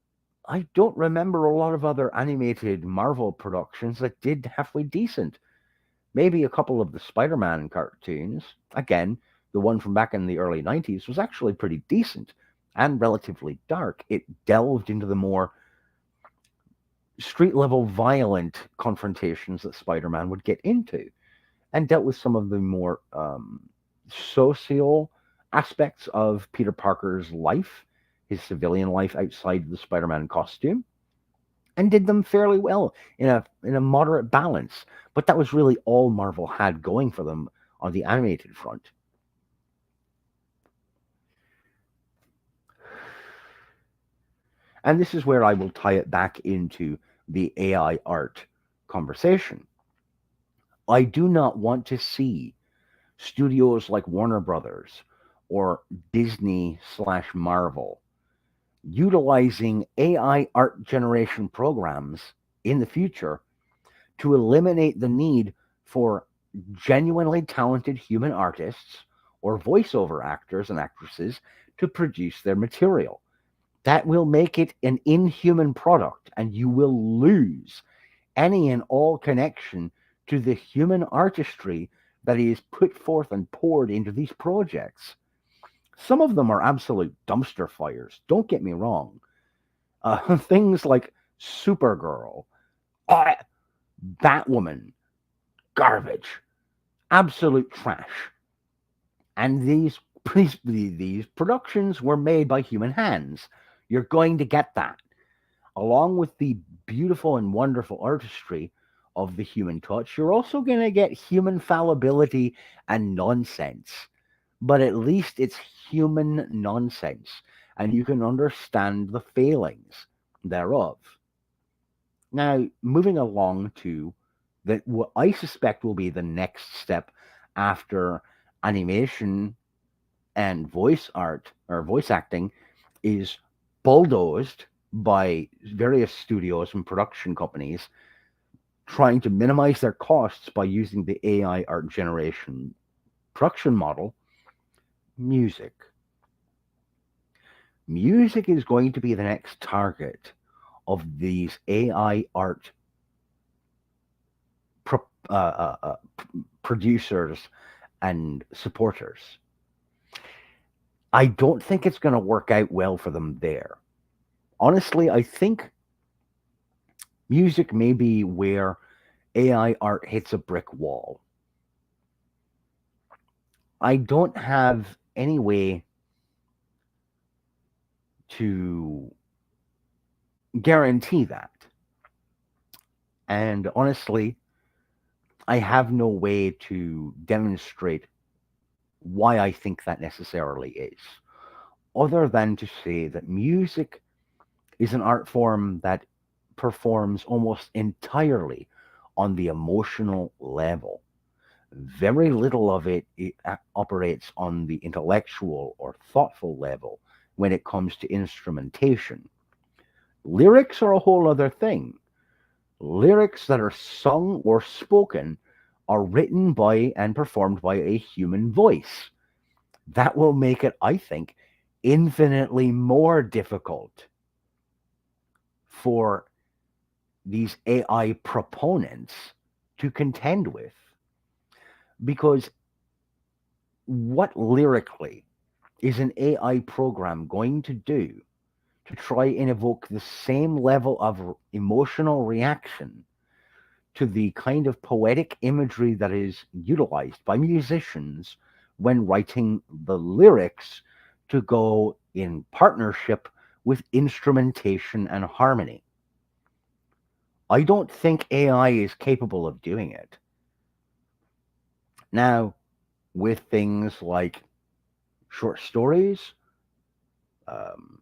Speaker 1: I don't remember a lot of other animated Marvel productions that did halfway decent. Maybe a couple of the Spider-Man cartoons. Again, the one from back in the early 90s was actually pretty decent and relatively dark. It delved into the more street level violent confrontations that Spider-Man would get into and dealt with some of the more social aspects of Peter Parker's life, his civilian life outside the Spider-Man costume, and did them fairly well in a moderate balance. But that was really all Marvel had going for them on the animated front. And this is where I will tie it back into the AI art conversation. I do not want to see studios like Warner Brothers or Disney slash Marvel utilizing AI art generation programs in the future to eliminate the need for genuinely talented human artists or voiceover actors and actresses to produce their material. That will make it an inhuman product, and you will lose any and all connection to the human artistry that is put forth and poured into these projects. Some of them are absolute dumpster fires, don't get me wrong. Things like Supergirl, uh, Batwoman, garbage, absolute trash. And these productions were made by human hands. You're going to get that, along with the beautiful and wonderful artistry of the human touch. You're also going to get human fallibility and nonsense, but at least it's human nonsense, and you can understand the failings thereof. Now, moving along to what I suspect will be the next step after animation and voice art or voice acting is bulldozed by various studios and production companies trying to minimize their costs by using the AI art generation production model. Music. Music is going to be the next target of these AI art pro- uh, uh, uh, producers and supporters. I don't think it's going to work out well for them there. Honestly, I think music may be where AI art hits a brick wall. I don't have any way to guarantee that. And honestly, I have no way to demonstrate why I think that necessarily is, other than to say that music is an art form that performs almost entirely on the emotional level. Very little of it operates on the intellectual or thoughtful level when it comes to instrumentation. Lyrics are a whole other thing. Lyrics that are sung or spoken are written by and performed by a human voice. That will make it, I think, infinitely more difficult for these AI proponents to contend with. Because what lyrically is an AI program going to do to try and evoke the same level of emotional reaction to the kind of poetic imagery that is utilized by musicians when writing the lyrics to go in partnership with instrumentation and harmony? I don't think AI is capable of doing it. Now, with things like short stories, um,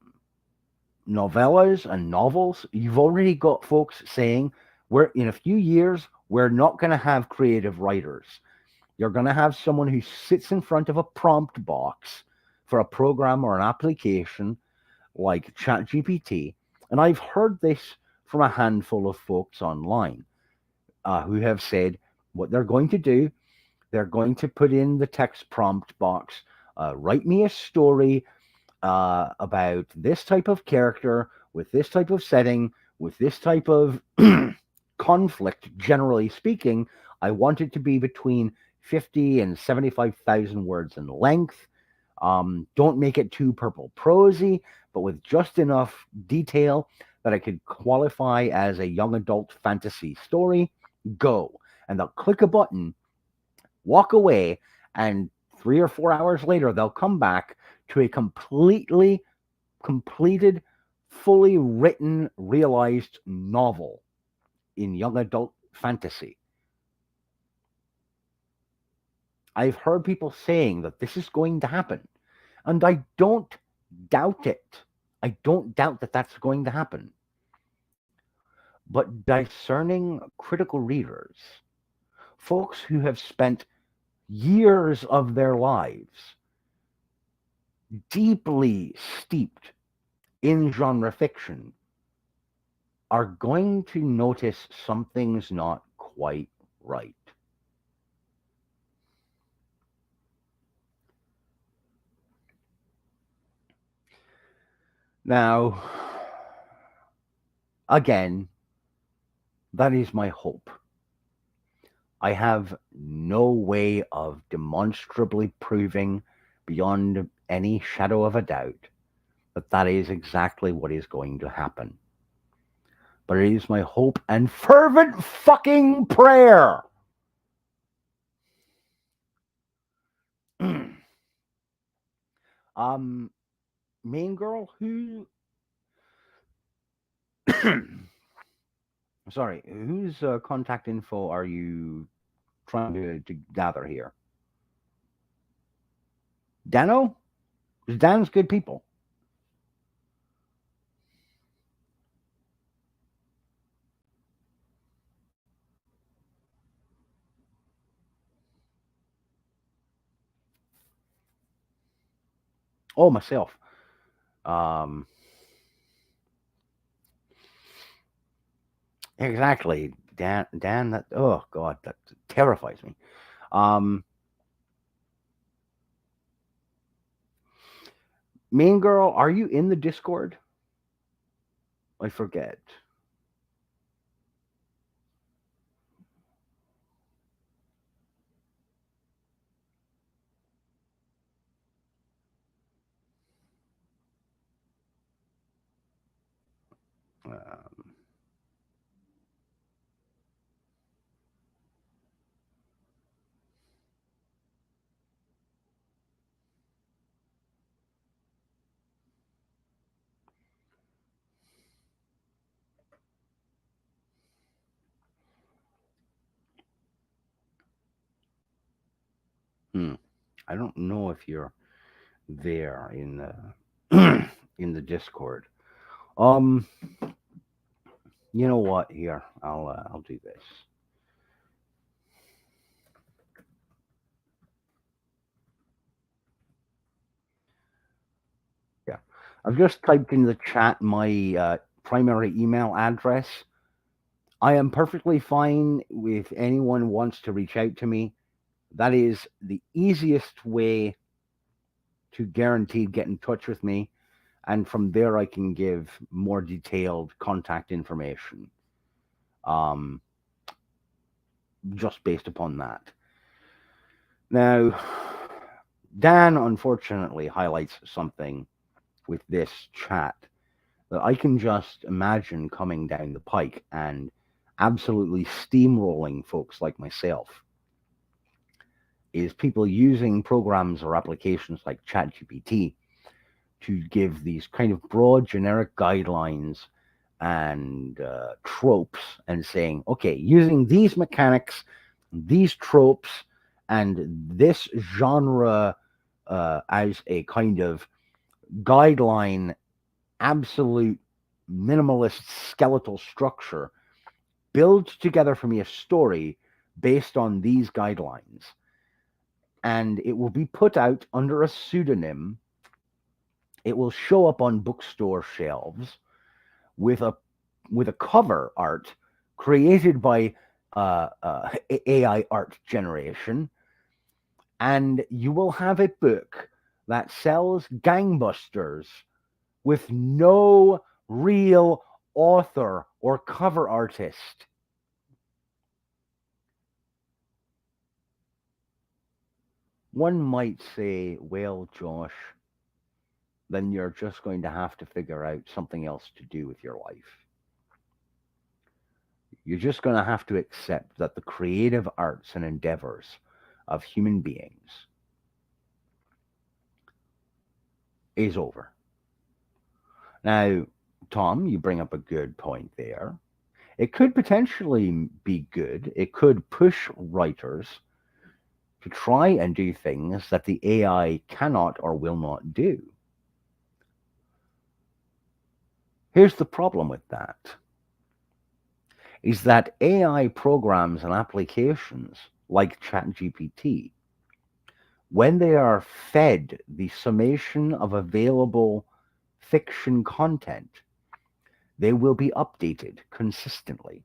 Speaker 1: novellas, and novels, you've already got folks saying we're in a few years we're not going to have creative writers. You're going to have someone who sits in front of a prompt box for a program or an application like ChatGPT, and I've heard this from a handful of folks online. who have said what they're going to do. They're going to put in the text prompt box, write me a story about this type of character with this type of setting with this type of conflict. Generally speaking, I want it to be between 50 and 75,000 words in length. Don't make it too purple prosy, but with just enough detail that I could qualify as a young adult fantasy story. Go. And they'll click a button, walk away, and 3 or 4 hours later, they'll come back to a completely completed, fully written, realized novel in young adult fantasy. I've heard people saying that this is going to happen, and I don't doubt it. I don't doubt that that's going to happen. But discerning critical readers, folks who have spent years of their lives deeply steeped in genre fiction, are going to notice something's not quite right. Now, again, that is my hope. I have no way of demonstrably proving beyond any shadow of a doubt that that is exactly what is going to happen. But it is my hope and fervent fucking prayer. um, Main girl, who sorry, whose contact info are you trying to gather here? Dano? Because Dan's good people. Oh, myself. Um, exactly. Dan, that, oh, God, that terrifies me. Um, Main girl, are you in the Discord? I forget. Um, hmm. I don't know if you're there in the in the Discord. Um, you know what? Here, I'll do this. Yeah, I've just typed in the chat my primary email address. I am perfectly fine if anyone wants to reach out to me. That is the easiest way to guarantee get in touch with me, and from there I can give more detailed contact information. Um, just based upon that. Now, Dan unfortunately highlights something with this chat that I can just imagine coming down the pike and absolutely steamrolling folks like myself, is people using programs or applications like ChatGPT to give these kind of broad generic guidelines and tropes, and saying, okay, using these mechanics, these tropes, and this genre as a kind of guideline, absolute minimalist skeletal structure, build together for me a story based on these guidelines. And it will be put out under a pseudonym. It will show up on bookstore shelves with a cover art created by AI art generation, and you will have a book that sells gangbusters with no real author or cover artist. One might say, well, Josh, then you're just going to have to figure out something else to do with your life. You're just going to have to accept that the creative arts and endeavors of human beings is over. Now, Tom, you bring up a good point there. It could potentially be good. It could push writers to try and do things that the AI cannot or will not do. Here's the problem with that is that AI programs and applications like ChatGPT, when they are fed the summation of available fiction content, they will be updated consistently.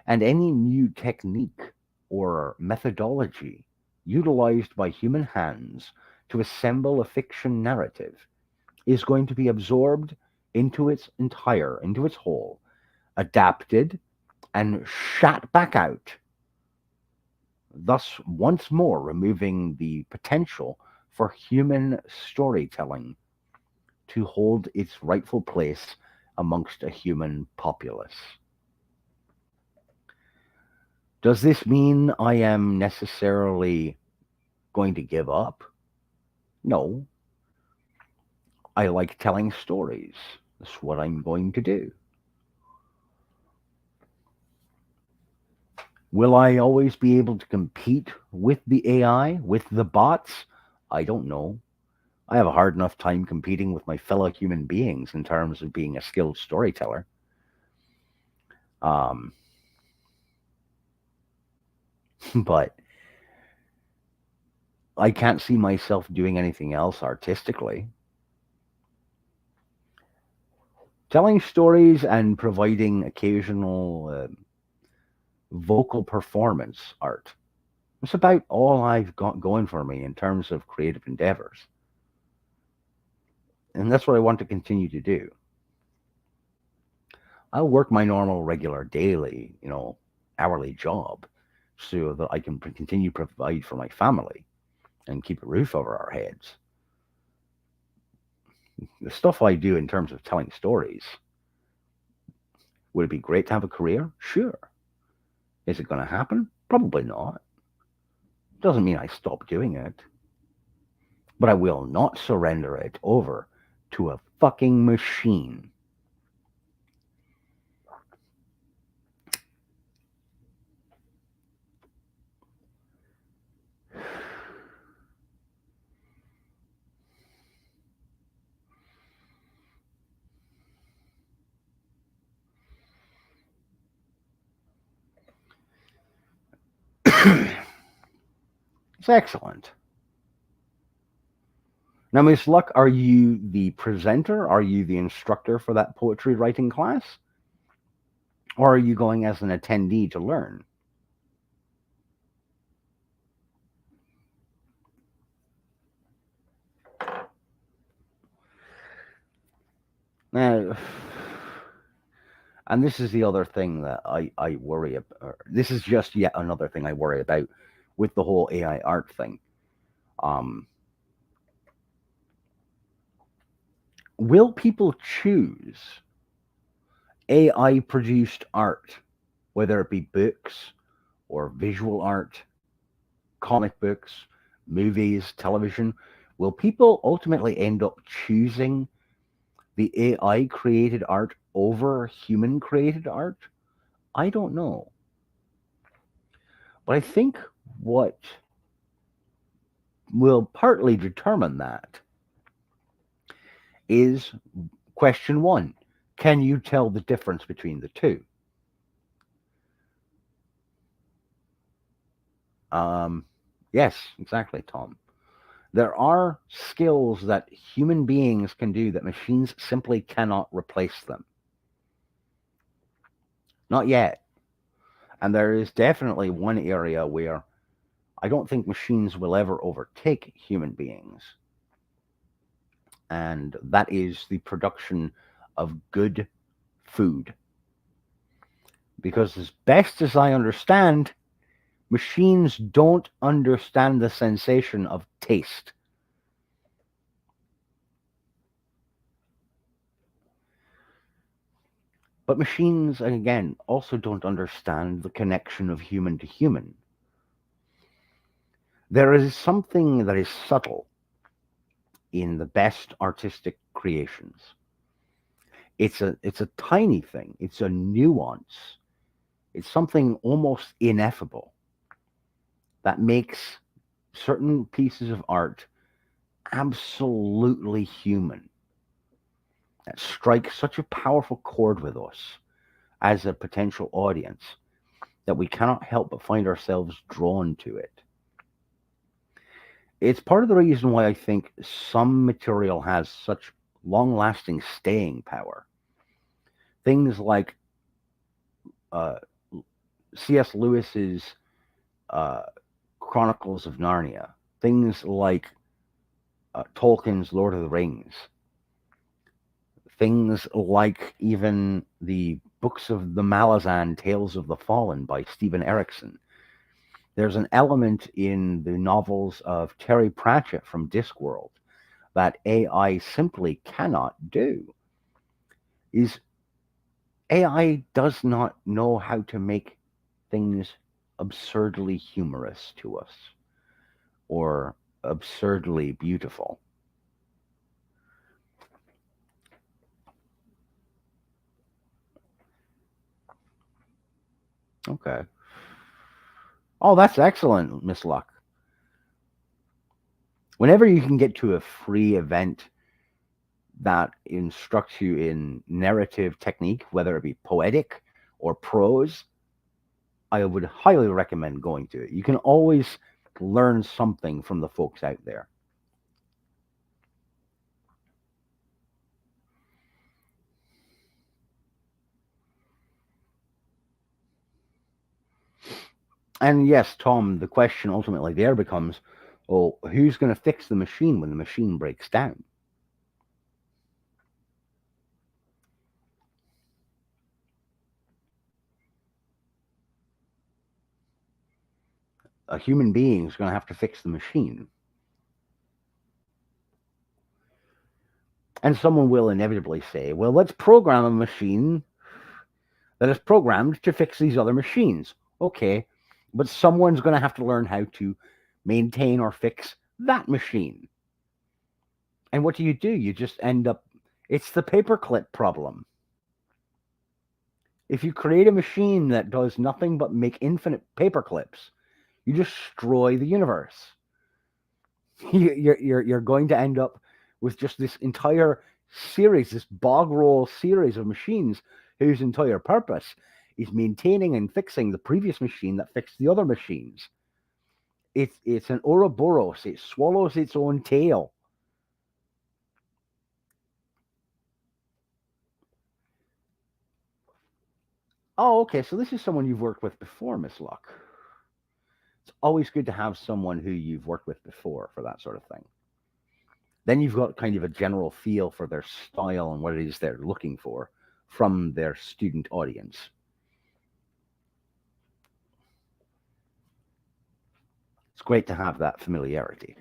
Speaker 1: And any new technique or methodology utilized by human hands to assemble a fiction narrative is going to be absorbed into its whole, adapted, and shot back out, thus once more removing the potential for human storytelling to hold its rightful place amongst a human populace. Does this mean I am necessarily going to give up? No. I like telling stories. That's what I'm going to do. Will I always be able to compete with the AI, with the bots? I don't know. I have a hard enough time competing with my fellow human beings in terms of being a skilled storyteller. Um, but I can't see myself doing anything else artistically. Telling stories and providing occasional vocal performance art. It's about all I've got going for me in terms of creative endeavors. And that's what I want to continue to do. I'll work my normal, regular, daily, hourly job so that I can continue to provide for my family and keep a roof over our heads. The stuff I do in terms of telling stories, would it be great to have a career? Sure. Is it going to happen? Probably not. Doesn't mean I stop doing it. But I will not surrender it over to a fucking machine. It's excellent. Now, Miss Luck, are you the presenter? Are you the instructor for that poetry writing class? Or are you going as an attendee to learn? Now, and this is the other thing that I worry about. This is just yet another thing I worry about with the whole AI art thing. Um, will people choose AI produced art, whether it be books or visual art, comic books, movies, television? Will people ultimately end up choosing the AI created art over human created art? I don't know. But I think what will partly determine that is question one: can you tell the difference between the two? Um, yes, exactly, Tom. There are skills that human beings can do that machines simply cannot replace them. Not yet. And there is definitely one area where I don't think machines will ever overtake human beings, and that is the production of good food. Because, as best as I understand, machines don't understand the sensation of taste. But machines, again, also don't understand the connection of human to human. There is something that is subtle in the best artistic creations. It's a tiny thing. It's a nuance. It's something almost ineffable that makes certain pieces of art absolutely human. That strikes such a powerful chord with us as a potential audience that we cannot help but find ourselves drawn to it. It's part of the reason why I think some material has such long lasting staying power. Things like uh, C.S. Lewis's uh, Chronicles of Narnia, things like Tolkien's Lord of the Rings, things like even the books of the Malazan Tales of the Fallen by Stephen Erickson. There's an element in the novels of Terry Pratchett from Discworld that AI simply cannot do. Is AI does not know how to make things absurdly humorous to us or absurdly beautiful. Okay. Oh, that's excellent, Miss Luck. Whenever you can get to a free event that instructs you in narrative technique, whether it be poetic or prose, I would highly recommend going to it. You can always learn something from the folks out there. And yes, Tom, the question ultimately there becomes, well, who's going to fix the machine when the machine breaks down? A human being is going to have to fix the machine. And someone will inevitably say, well, let's program a machine that is programmed to fix these other machines. Okay, but someone's going to have to learn how to maintain or fix that machine. And what do? You just end up, it's the paperclip problem. If you create a machine that does nothing but make infinite paperclips, you destroy the universe. You're going to end up with just this entire series, this bog roll series of machines whose entire purpose is maintaining and fixing the previous machine that fixed the other machines. It's an Ouroboros. It swallows its own tail. Oh, okay. So this is someone you've worked with before, Miss Luck. It's always good to have someone who you've worked with before for that sort of thing. Then you've got kind of a general feel for their style and what it is they're looking for from their student audience. It's great to have that familiarity.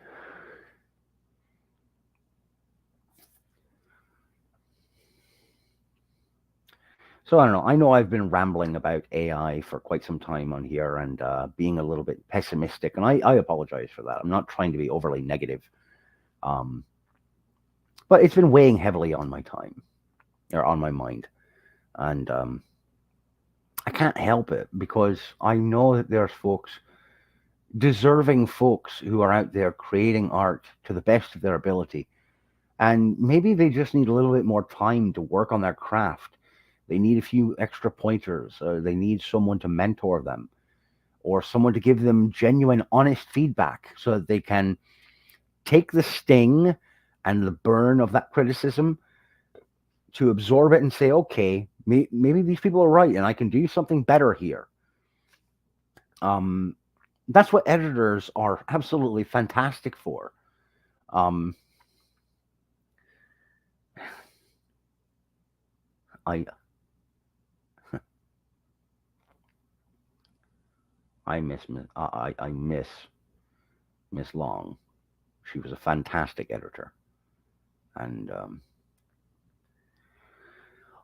Speaker 1: So I don't know. I know I've been rambling about AI for quite some time on here and being a little bit pessimistic, and I apologize for that. I'm not trying to be overly negative, um, but it's been weighing heavily on my time or on my mind, and I can't help it because I know that there's folks, deserving folks, who are out there creating art to the best of their ability, and maybe they just need a little bit more time to work on their craft. They need a few extra pointers. They need someone to mentor them or someone to give them genuine, honest feedback so that they can take the sting and the burn of that criticism to absorb it and say, okay, maybe these people are right and I can do something better here. Um, that's what editors are absolutely fantastic for. Um, I I miss Miss Long. She was a fantastic editor, and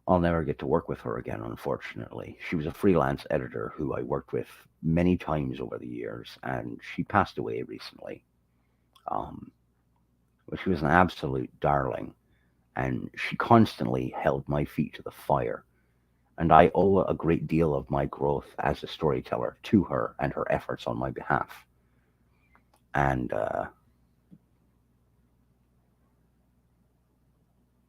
Speaker 1: I'll never get to work with her again, unfortunately. She was a freelance editor who I worked with many times over the years, and she passed away recently. Um, but she was an absolute darling, and she constantly held my feet to the fire. And I owe a great deal of my growth as a storyteller to her and her efforts on my behalf. And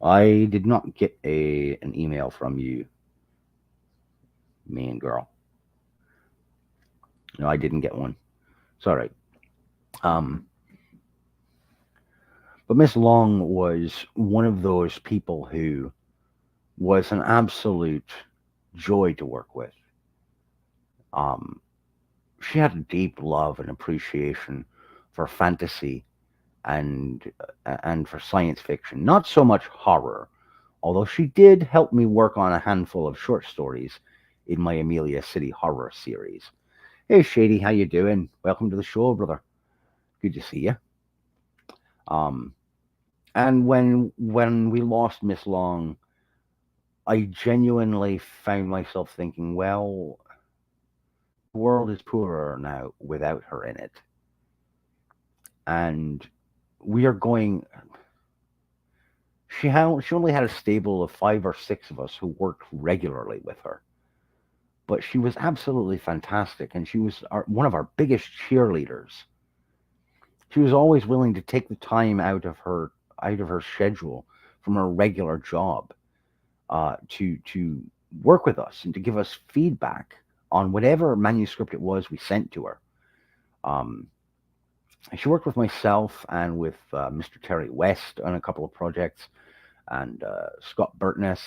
Speaker 1: I did not get an email from you, mean girl. No, I didn't get one. Sorry. Um, but Miss Long was one of those people who was an absolute joy to work with. Um, she had a deep love and appreciation for fantasy and for science fiction, not so much horror, although she did help me work on a handful of short stories in my Amelia City horror series. Hey Shady, how you doing? Welcome to the show, brother. Good to see you. Um, and when we lost Miss Long, I genuinely found myself thinking, well, the world is poorer now without her in it, and we are going. She only had a stable of 5 or 6 of us who worked regularly with her, but she was absolutely fantastic, and she was one of our biggest cheerleaders. She was always willing to take the time out of her schedule from her regular job to work with us and to give us feedback on whatever manuscript it was we sent to her. Um, she worked with myself and with Mr. Terry West on a couple of projects, and Scott Burtness.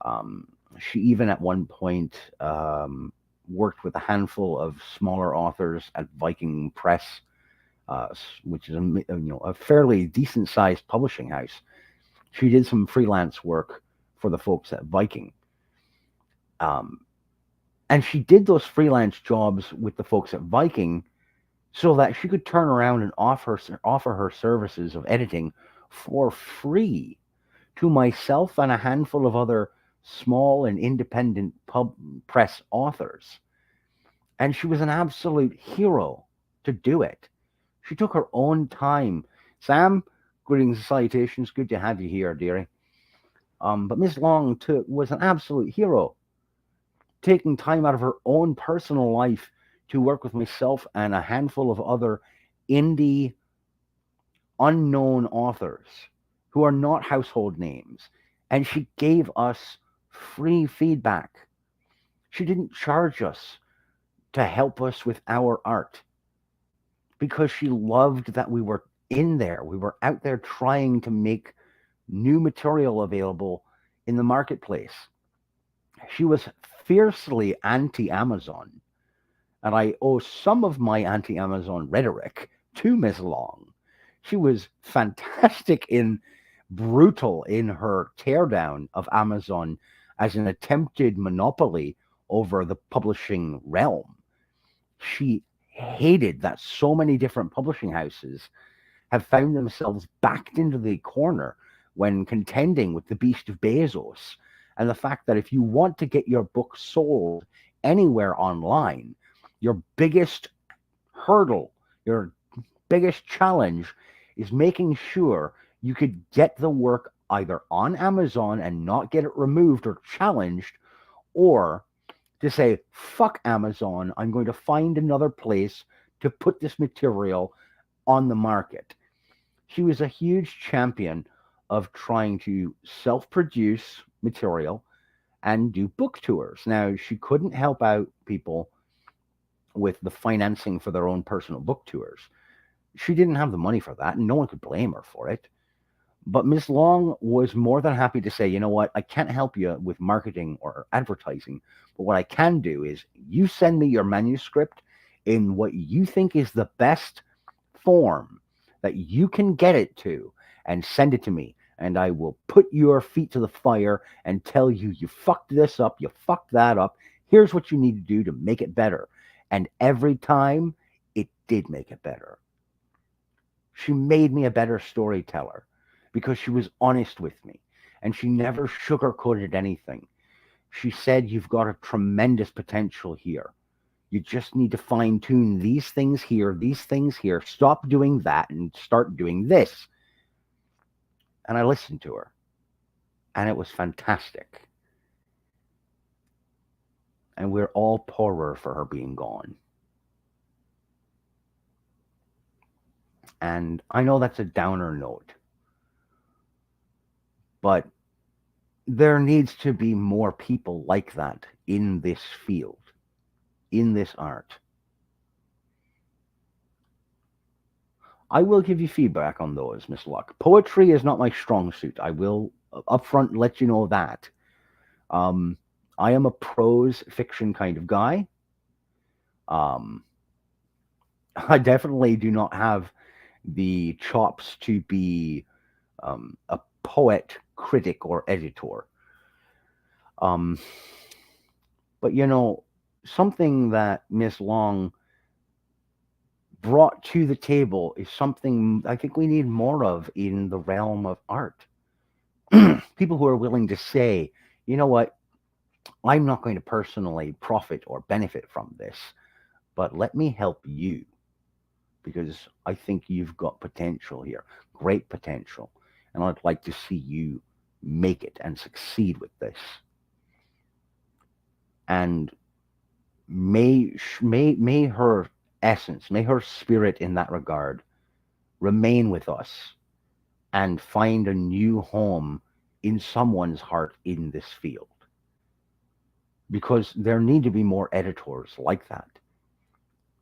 Speaker 1: Um, she even at one point worked with a handful of smaller authors at Viking Press, which is a fairly decent sized publishing house. She did some freelance work for the folks at Viking. Um, and she did those freelance jobs with the folks at Viking so that she could turn around and offer her services of editing for free to myself and a handful of other small and independent pub press authors. And she was an absolute hero to do it. She took her own time. Sam, greetings and salutations. Good to have you here, dearie. But Miss Long was an absolute hero, taking time out of her own personal life to work with myself and a handful of other indie, unknown authors who are not household names. And she gave us free feedback. She didn't charge us to help us with our art because she loved that we were in there. We were out there trying to make new material available in the marketplace. She was fiercely anti Amazon, and I owe some of my anti Amazon rhetoric to Miss Long. She was fantastic in brutal in her teardown of Amazon as an attempted monopoly over the publishing realm. She hated that so many different publishing houses have found themselves backed into the corner when contending with the beast of Bezos. And the fact that if you want to get your book sold anywhere online, your biggest hurdle, your biggest challenge is making sure you could get the work either on Amazon and not get it removed or challenged, or to say, fuck Amazon, I'm going to find another place to put this material on the market. She was a huge champion of trying to self produce material and do book tours. Now, she couldn't help out people with the financing for their own personal book tours. She didn't have the money for that, and no one could blame her for it. But Ms. Long was more than happy to say, you know what, I can't help you with marketing or advertising, but what I can do is you send me your manuscript in what you think is the best form that you can get it to and send it to me. And I will put your feet to the fire and tell you, you fucked this up, you fucked that up. Here's what you need to do to make it better. And every time it did make it better. She made me a better storyteller because she was honest with me and she never sugarcoated anything. She said, you've got a tremendous potential here. You just need to fine tune these things here, these things here. Stop doing that and start doing this. And I listened to her, and it was fantastic. And we're all poorer for her being gone. And I know that's a downer note, but there needs to be more people like that in this field, in this art. I will give you feedback on those, Miss Luck. Poetry is not my strong suit. I will upfront let you know that. Um, I am a prose fiction kind of guy. Um, I definitely do not have the chops to be a poet, critic, or editor. Um, but something that Miss Long brought to the table is something I think we need more of in the realm of art. People who are willing to say, you know what, I'm not going to personally profit or benefit from this, but let me help you because I think you've got potential here, great potential, and I'd like to see you make it and succeed with this. And may her essence, may her spirit in that regard remain with us and find a new home in someone's heart in this field. Because there need to be more editors like that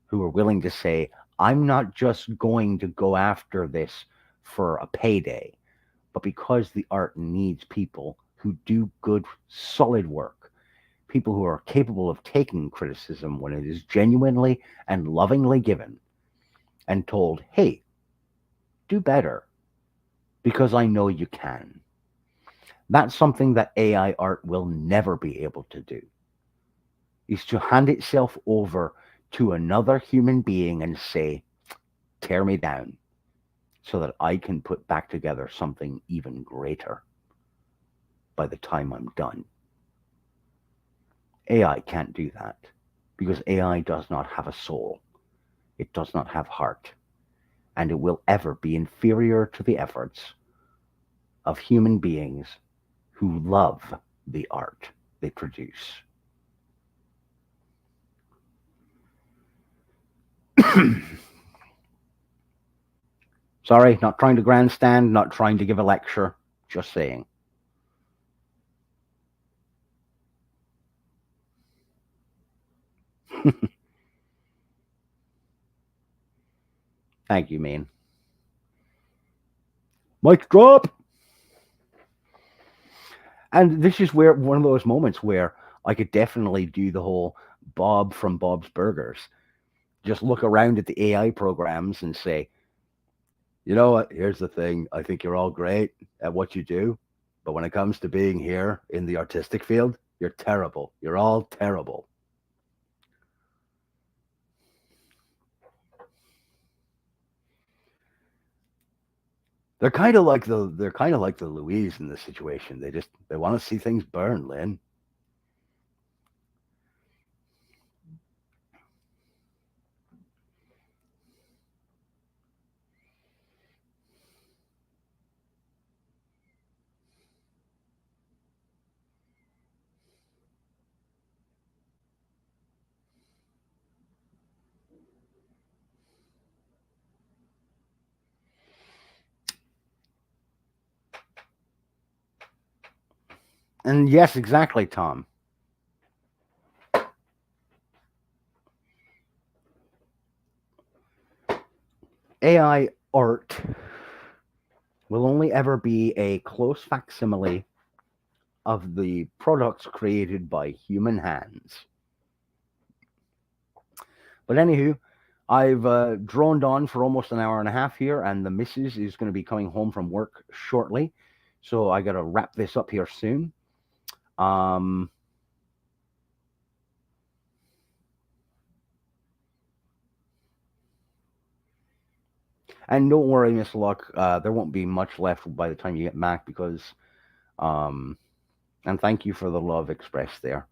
Speaker 1: who are willing to say, I'm not just going to go after this for a payday, but because the art needs people who do good, solid work, people who are capable of taking criticism when it is genuinely and lovingly given and told, hey, do better because I know you can. That's something that AI art will never be able to do, is to hand itself over to another human being and say, tear me down so that I can put back together something even greater by the time I'm done. AI can't do that because AI does not have a soul. It does not have heart, and it will ever be inferior to the efforts of human beings who love the art they produce. Sorry, not trying to grandstand, not trying to give a lecture, just saying. Thank you, man. Mic drop! And this is where one of those moments where I could definitely do the whole Bob from Bob's Burgers. Just look around at the AI programs and say, you know what? Here's the thing. I think you're all great at what you do. But when it comes to being here in the artistic field, you're terrible. You're all terrible. They're kind of like the Louise in this situation. They want to see things burn, Lynn. And yes, exactly, Tom. AI art will only ever be a close facsimile of the products created by human hands. But anywho, I've droned on for almost an hour and a half here, and the missus is going to be coming home from work shortly. So I got to wrap this up here soon. Um, and don't worry, Miss Luck, there won't be much left by the time you get back because, um, and thank you for the love expressed there.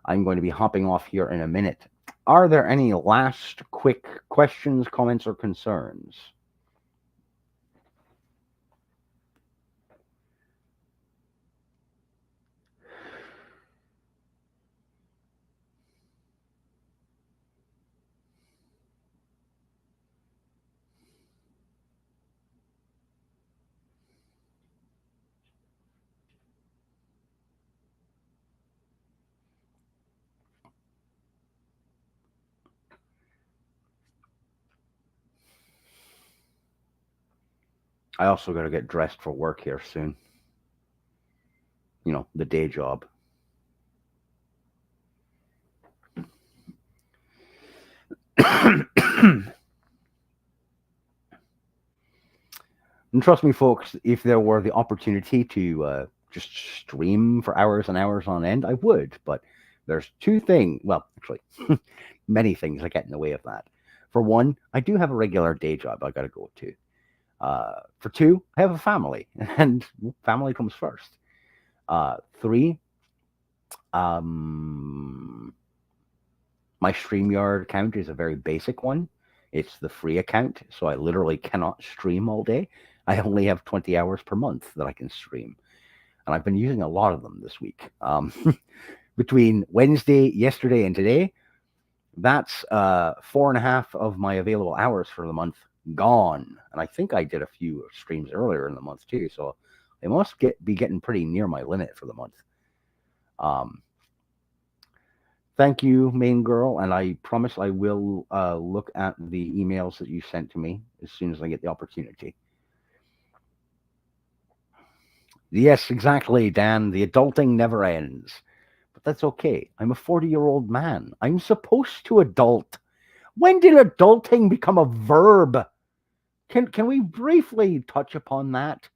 Speaker 1: I'm going to be hopping off here in a minute. Are there any last quick questions, comments, or concerns? I also got to get dressed for work here soon. You know, the day job. And trust me, folks, if there were the opportunity to just stream for hours and hours on end, I would. But there's two things, well, actually, many things that get in the way of that. For one, I do have a regular day job I got to go to. For two, I have a family, and family comes first. Three, um, my StreamYard account is a very basic one. It's the free account, so I literally cannot stream all day. I only have 20 hours per month that I can stream, and I've been using a lot of them this week. Between Wednesday, yesterday, and today, that's 4.5 of my available hours for the month gone. And I think I did a few streams earlier in the month too, so I must be getting pretty near my limit for the month. Um, Thank you, main girl, and I promise I will look at the emails that you sent to me as soon as I get the opportunity. Yes, exactly, Dan. The adulting never ends. But that's okay. I'm a 40-year-old man. I'm supposed to adult. When did adulting become a verb? Can we briefly touch upon that?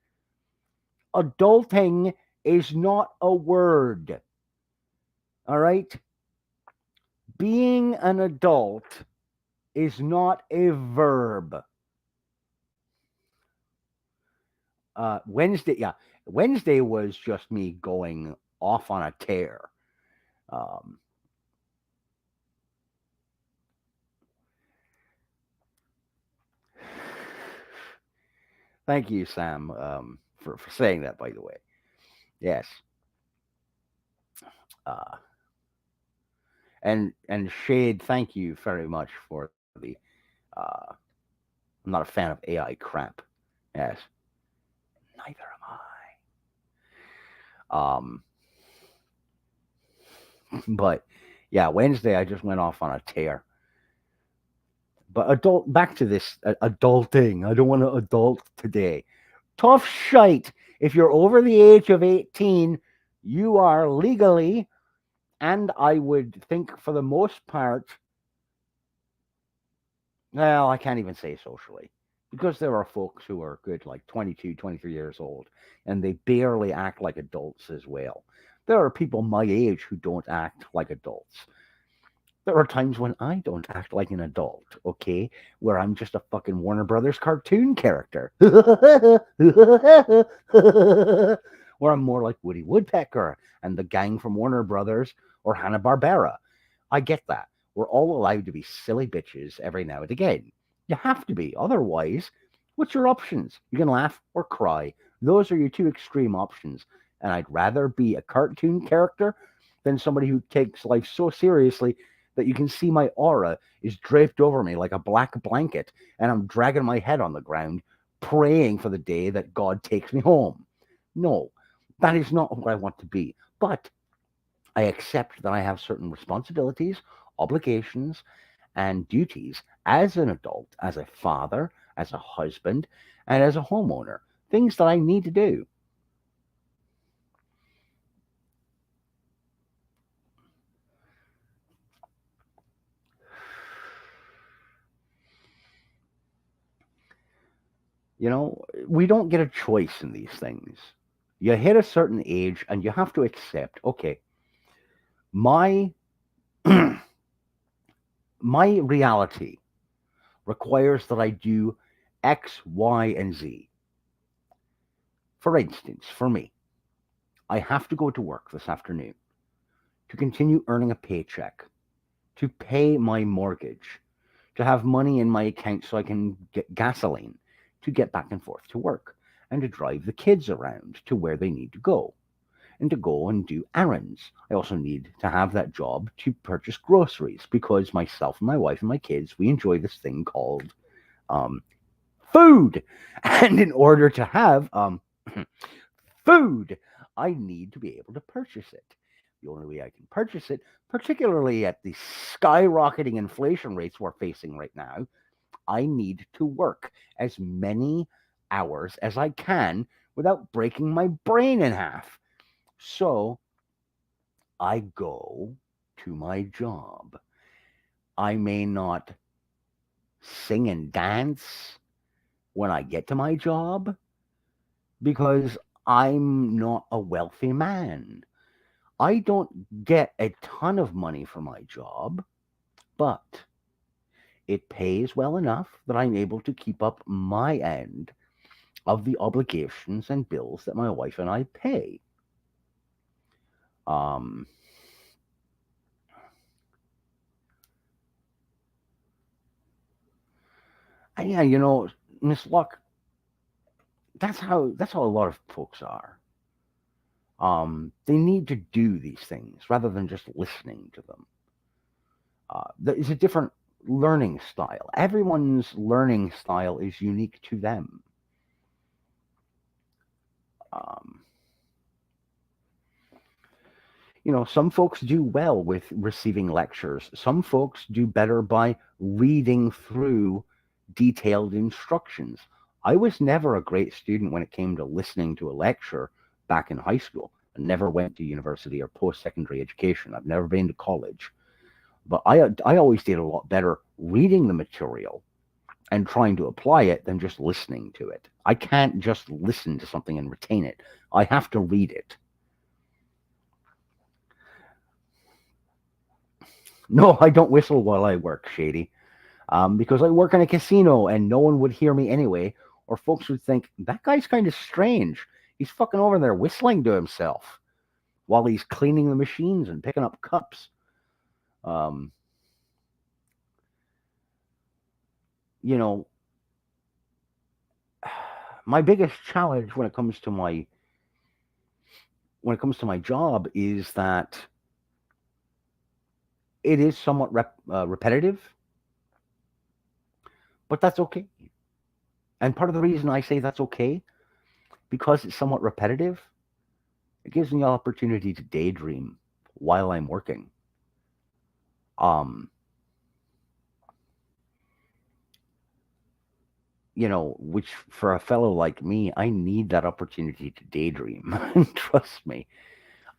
Speaker 1: Adulting is not a word. All right? Being an adult is not a verb. Wednesday, yeah, Wednesday was just me going off on a tear. Um, Thank you, Sam, for saying that. By the way, yes, uh, and Shade, thank you very much for the. Uh, I'm not a fan of AI crap. Yes, neither am I. But yeah, Wednesday I just went off on a tear. But back to this adulting. I don't want to adult today. Tough shite. If you're over the age of 18, you are legally, and I would think for the most part, well, I can't even say socially, because there are folks who are good, like 22, 23 years old, and they barely act like adults as well. There are people my age who don't act like adults. There are times when I don't act like an adult, okay? Where I'm just a fucking Warner Brothers cartoon character. Where I'm more like Woody Woodpecker and the gang from Warner Brothers or Hanna-Barbera. I get that. We're all allowed to be silly bitches every now and again. You have to be. Otherwise, what's your options? You can laugh or cry. Those are your two extreme options. And I'd rather be a cartoon character than somebody who takes life so seriously that you can see my aura is draped over me like a black blanket, and I'm dragging my head on the ground, praying for the day that God takes me home. No, that is not what I want to be. But I accept that I have certain responsibilities, obligations, and duties as an adult, as a father, as a husband, and as a homeowner. Things that I need to do. You know, we don't get a choice in these things. You hit a certain age and you have to accept, okay, my my reality requires that I do X, Y, and Z. For instance, for me, I have to go to work this afternoon to continue earning a paycheck, to pay my mortgage, to have money in my account so I can get gasoline to get back and forth to work, and to drive the kids around to where they need to go, and to go and do errands. I also need to have that job to purchase groceries because myself and my wife and my kids, we enjoy this thing called um, food. And in order to have food, I need to be able to purchase it. The only way I can purchase it, particularly at the skyrocketing inflation rates we're facing right now, I need to work as many hours as I can without breaking my brain in half. So I go to my job. I may not sing and dance when I get to my job because I'm not a wealthy man. I don't get a ton of money for my job, but it pays well enough that I'm able to keep up my end of the obligations and bills that my wife and I pay. Um, and yeah, Miss Luck, that's how a lot of folks are. They need to do these things rather than just listening to them. There is a different learning style. Everyone's learning style is unique to them. Um, some folks do well with receiving lectures. Some folks do better by reading through detailed instructions. I was never a great student when it came to listening to a lecture back in high school. I never went to university or post secondary education. I've never been to college. But I always did a lot better reading the material and trying to apply it than just listening to it. I can't just listen to something and retain it. I have to read it. No, I don't whistle while I work, Shady, because I work in a casino and no one would hear me anyway, or folks would think, that guy's kind of strange. He's fucking over there whistling to himself while he's cleaning the machines and picking up cups. Um, you know, my biggest challenge when it comes to my job is that it is somewhat repetitive, but that's okay. And part of the reason I say that's okay, because it's somewhat repetitive, it gives me the opportunity to daydream while I'm working. Um, which for a fellow like me, I need that opportunity to daydream. Trust me,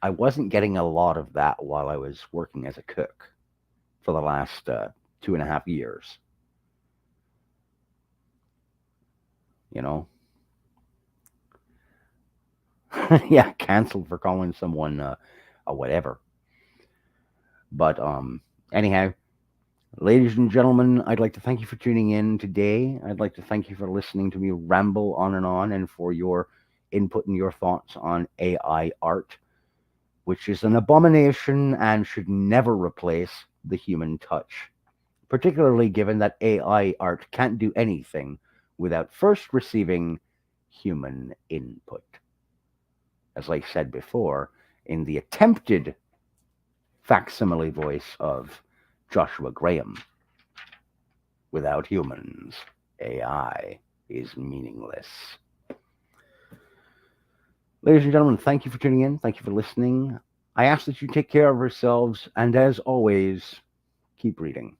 Speaker 1: I wasn't getting a lot of that while I was working as a cook for the last 2.5 years. You know, yeah, canceled for calling someone a whatever. But anyhow, ladies and gentlemen, I'd like to thank you for tuning in today. I'd like to thank you for listening to me ramble on and for your input and your thoughts on AI art, which is an abomination and should never replace the human touch, particularly given that AI art can't do anything without first receiving human input. As I said before, in the attempted facsimile voice of Joshua Graham, without humans, AI is meaningless. Ladies and gentlemen, thank you for tuning in. Thank you for listening. I ask that you take care of yourselves, and as always, keep reading.